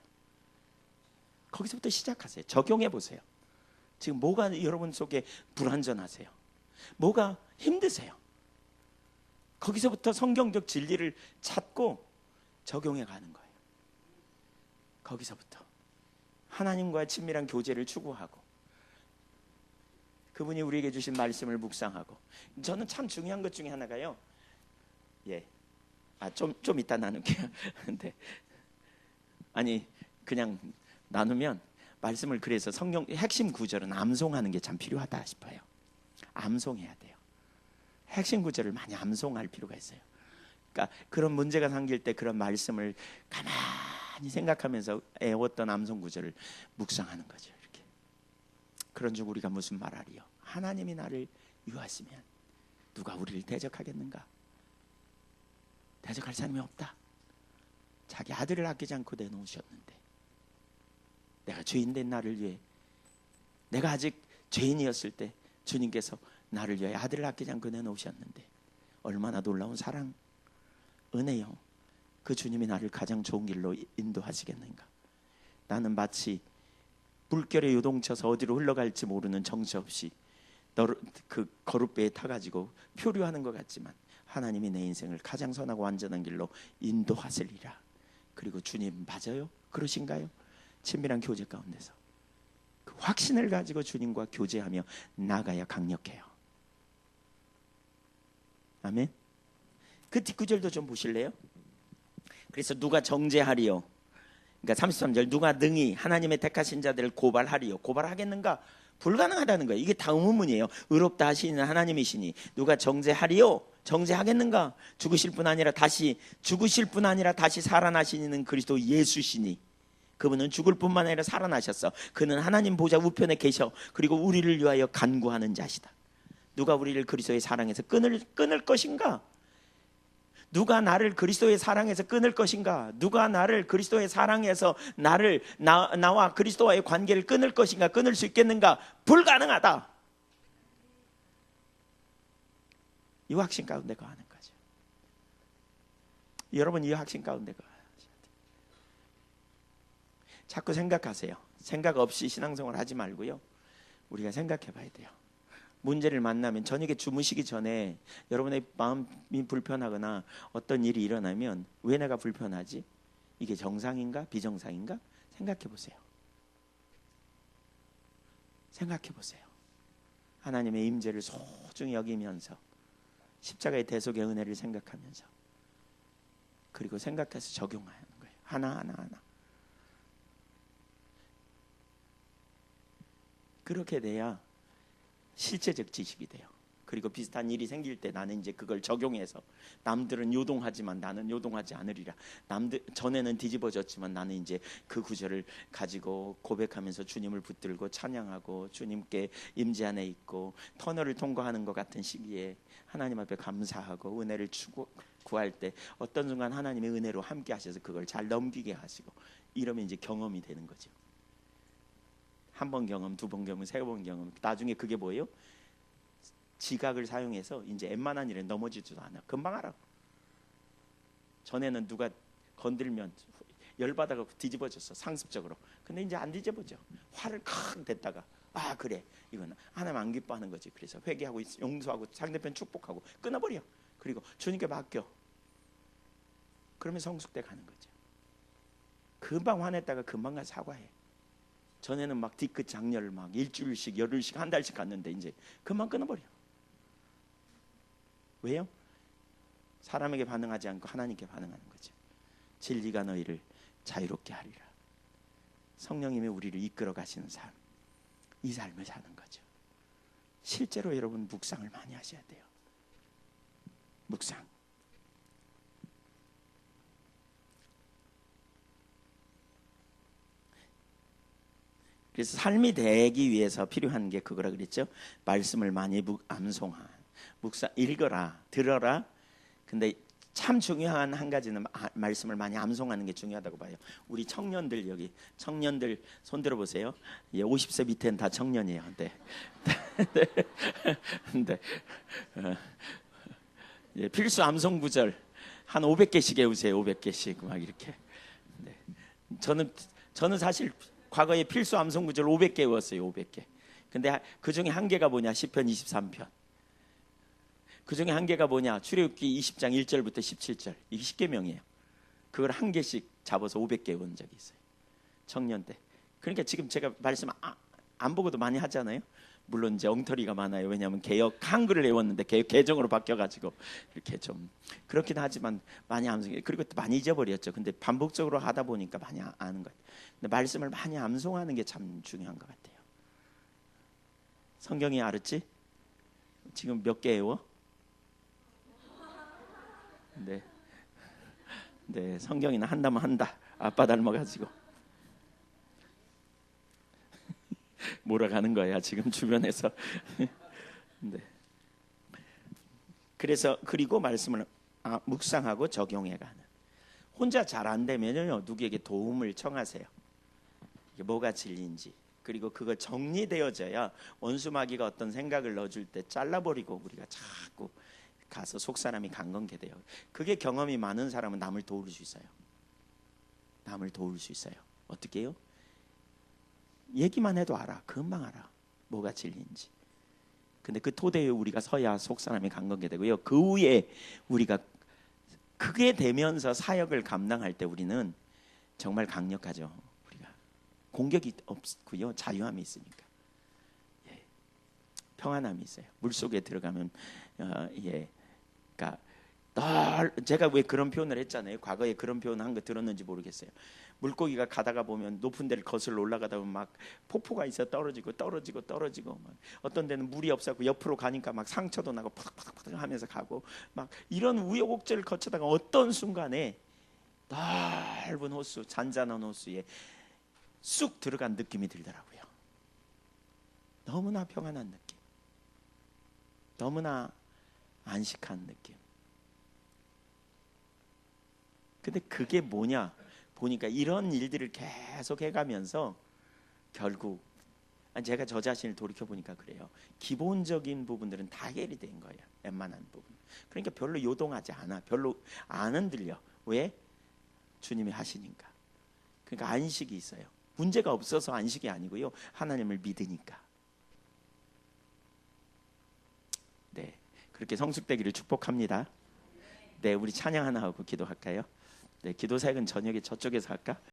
거기서부터 시작하세요. 적용해 보세요. 지금 뭐가 여러분 속에 불완전하세요? 뭐가 힘드세요? 거기서부터 성경적 진리를 찾고 적용해 가는 거예요. 거기서부터 하나님과 친밀한 교제를 추구하고 그분이 우리에게 주신 말씀을 묵상하고. 저는 참 중요한 것 중에 하나가요. 좀 이따 나눌게요. 근데 아니 그냥 나누면 말씀을, 그래서 성경 핵심 구절은 암송하는 게 참 필요하다 싶어요. 암송해야 돼요. 핵심 구절을 많이 암송할 필요가 있어요. 그러니까 그런 문제가 생길 때 그런 말씀을 가만히 생각하면서 애웠던 암송 구절을 묵상하는 거죠. 이렇게. 그런 중 우리가 무슨 말하리요? 하나님이 나를 유하시면 누가 우리를 대적하겠는가? 대적할 사람이 없다. 자기 아들을 아끼지 않고 내놓으셨는데, 내가 죄인된 나를 위해, 내가 아직 죄인이었을 때 주님께서 나를 위해 아들을 아끼지 않고 내놓으셨는데 얼마나 놀라운 사랑, 은혜요. 그 주님이 나를 가장 좋은 길로 인도하시겠는가? 나는 마치 물결에 요동쳐서 어디로 흘러갈지 모르는 정처없이 그 거룻배에 타가지고 표류하는 것 같지만 하나님이 내 인생을 가장 선하고 완전한 길로 인도하시리라. 그리고 주님 맞아요? 그러신가요? 친밀한 교제 가운데서 그 확신을 가지고 주님과 교제하며 나가야 강력해요. 아멘. 그 뒷구절도 좀 보실래요? 그래서 누가 정죄하리요? 그러니까 33절, 누가 능히 하나님의 택하신 자들을 고발하리요? 고발하겠는가? 불가능하다는 거예요. 이게 다 의문문이에요. 의롭다 하시는 하나님이시니 누가 정죄하리요? 정죄하겠는가? 죽으실 뿐 아니라 다시 살아나시는 그리스도 예수시니, 그분은 죽을 뿐만 아니라 살아나셨어. 그는 하나님 보좌 우편에 계셔. 그리고 우리를 위하여 간구하는 자시다. 누가 우리를 그리스도의 사랑에서 끊을 것인가? 누가 나를 그리스도의 사랑에서 끊을 것인가? 누가 나를 그리스도의 사랑에서 나와 그리스도와의 관계를 끊을 것인가? 끊을 수 있겠는가? 불가능하다. 이 확신 가운데 거하는 거죠. 여러분, 이 확신 가운데 거하셔야 돼요. 자꾸 생각하세요. 생각 없이 신앙생활 하지 말고요. 우리가 생각해 봐야 돼요. 문제를 만나면 저녁에 주무시기 전에 여러분의 마음이 불편하거나 어떤 일이 일어나면 왜 내가 불편하지? 이게 정상인가? 비정상인가? 생각해 보세요. 생각해 보세요. 하나님의 임재를 소중히 여기면서 십자가의 대속의 은혜를 생각하면서 그리고 생각해서 적용하는 거예요. 하나하나. 그렇게 돼야 실제적 지식이 돼요. 그리고 비슷한 일이 생길 때 나는 이제 그걸 적용해서 남들은 요동하지만 나는 요동하지 않으리라. 남들 전에는 뒤집어졌지만 나는 이제 그 구절을 가지고 고백하면서 주님을 붙들고 찬양하고 주님께 임재 안에 있고 터널을 통과하는 것 같은 시기에 하나님 앞에 감사하고 은혜를 구할 때 어떤 순간 하나님의 은혜로 함께 하셔서 그걸 잘 넘기게 하시고 이러면 이제 경험이 되는 거죠. 한 번 경험, 두 번 경험, 세 번 경험. 나중에 그게 뭐예요? 지각을 사용해서 이제 웬만한 일에 넘어지지도 않아. 금방 알아. 전에는 누가 건들면 열받아서 뒤집어졌어. 상습적으로. 근데 이제 안 뒤집어져. 화를 칵 냈다가 아 그래 이건 하나님 안 기뻐하는 거지. 그래서 회개하고 용서하고 상대편 축복하고 끊어버려. 그리고 주님께 맡겨. 그러면 성숙돼 가는 거죠. 금방 화냈다가 금방 가서 사과해. 전에는 막 뒤끝 장렬을 막 일주일씩 열흘씩 한 달씩 갔는데 이제 금방 끊어버려. 왜요? 사람에게 반응하지 않고 하나님께 반응하는 거죠. 진리가 너희를 자유롭게 하리라. 성령님이 우리를 이끌어 가시는 삶, 이 삶을 사는 거죠. 실제로 여러분 묵상을 많이 하셔야 돼요. 묵상. 그래서 삶이 되기 위해서 필요한 게 그거라 그랬죠. 말씀을 많이 암송한 묵상, 읽어라, 들어라. 근데 참 중요한 한 가지는 말씀을 많이 암송하는 게 중요하다고 봐요. 우리 청년들 여기 청년들 손 들어보세요. 예, 50세 밑에는 다 청년이에요. 네. 네. 예, 필수 암송 구절 한 500개씩 외우세요. 500개씩 막 이렇게. 네. 저는 사실 과거에 필수 암송 구절 500개 외웠어요. 500개. 근데 그 중에 한 개가 뭐냐? 시편 23편. 그 중에 한 개가 뭐냐? 출애굽기 20장 1절부터 17절. 이게 10계명이에요. 그걸 한 개씩 잡아서 500개 외운 적이 있어요. 청년 때. 그러니까 지금 제가 말씀 안 보고도 많이 하잖아요. 물론 이제 엉터리가 많아요. 왜냐하면 개역 한글을 외웠는데 개역 개정으로 바뀌어가지고 이렇게 좀 그렇긴 하지만 많이 암송. 그리고 또 많이 잊어버렸죠. 근데 반복적으로 하다 보니까 많이 아는 것 같아요. 근데 말씀을 많이 암송하는 게 참 중요한 것 같아요. 성경이 알았지? 지금 몇 개 외워? 네. 네, 성경이나 한다면 한다. 아빠 닮아가지고 몰아가는 거야 지금 주변에서. 네. 그래서 그리고 말씀을 묵상하고 적용해가는. 혼자 잘 안 되면요 누구에게 도움을 청하세요. 이게 뭐가 진리인지. 그리고 그거 정리되어져야 원수 마귀가 어떤 생각을 넣어줄 때 잘라버리고 우리가 자꾸 가서 속 사람이 강건케 돼요. 그게 경험이 많은 사람은 남을 도울 수 있어요. 남을 도울 수 있어요. 어떻게 해요? 얘기만 해도 알아. 금방 알아. 뭐가 진리인지. 근데 그 토대에 우리가 서야 속 사람이 강건케 되고요. 그 후에 우리가 그게 되면서 사역을 감당할 때 우리는 정말 강력하죠. 우리가 공격이 없고요. 자유함이 있으니까. 예. 평안함이 있어요. 물속에 들어가면 예. 그러니까 제가 왜 그런 표현을 했잖아요. 과거에 그런 표현 한 거 들었는지 모르겠어요. 물고기가 가다가 보면 높은 데를 거슬러 올라가다 보면 막 폭포가 있어 떨어지고 막 어떤 데는 물이 없어서 옆으로 가니까 막 상처도 나고 파닥파닥 하면서 가고 막 이런 우여곡절을 거치다가 어떤 순간에 넓은 호수, 잔잔한 호수에 쑥 들어간 느낌이 들더라고요. 너무나 평안한 느낌, 너무나 안식한 느낌. 근데 그게 뭐냐 보니까 이런 일들을 계속 해가면서 결국 제가 저 자신을 돌이켜보니까 그래요. 기본적인 부분들은 다 해결이 된 거예요. 웬만한 부분. 그러니까 별로 요동하지 않아. 별로 안 흔들려. 왜? 주님이 하시니까. 그러니까 안식이 있어요. 문제가 없어서 안식이 아니고요. 하나님을 믿으니까. 네, 그렇게 성숙되기를 축복합니다. 네, 우리 찬양 하나 하고 기도할까요? 네, 기도 사역은 저녁에 저쪽에서 할까?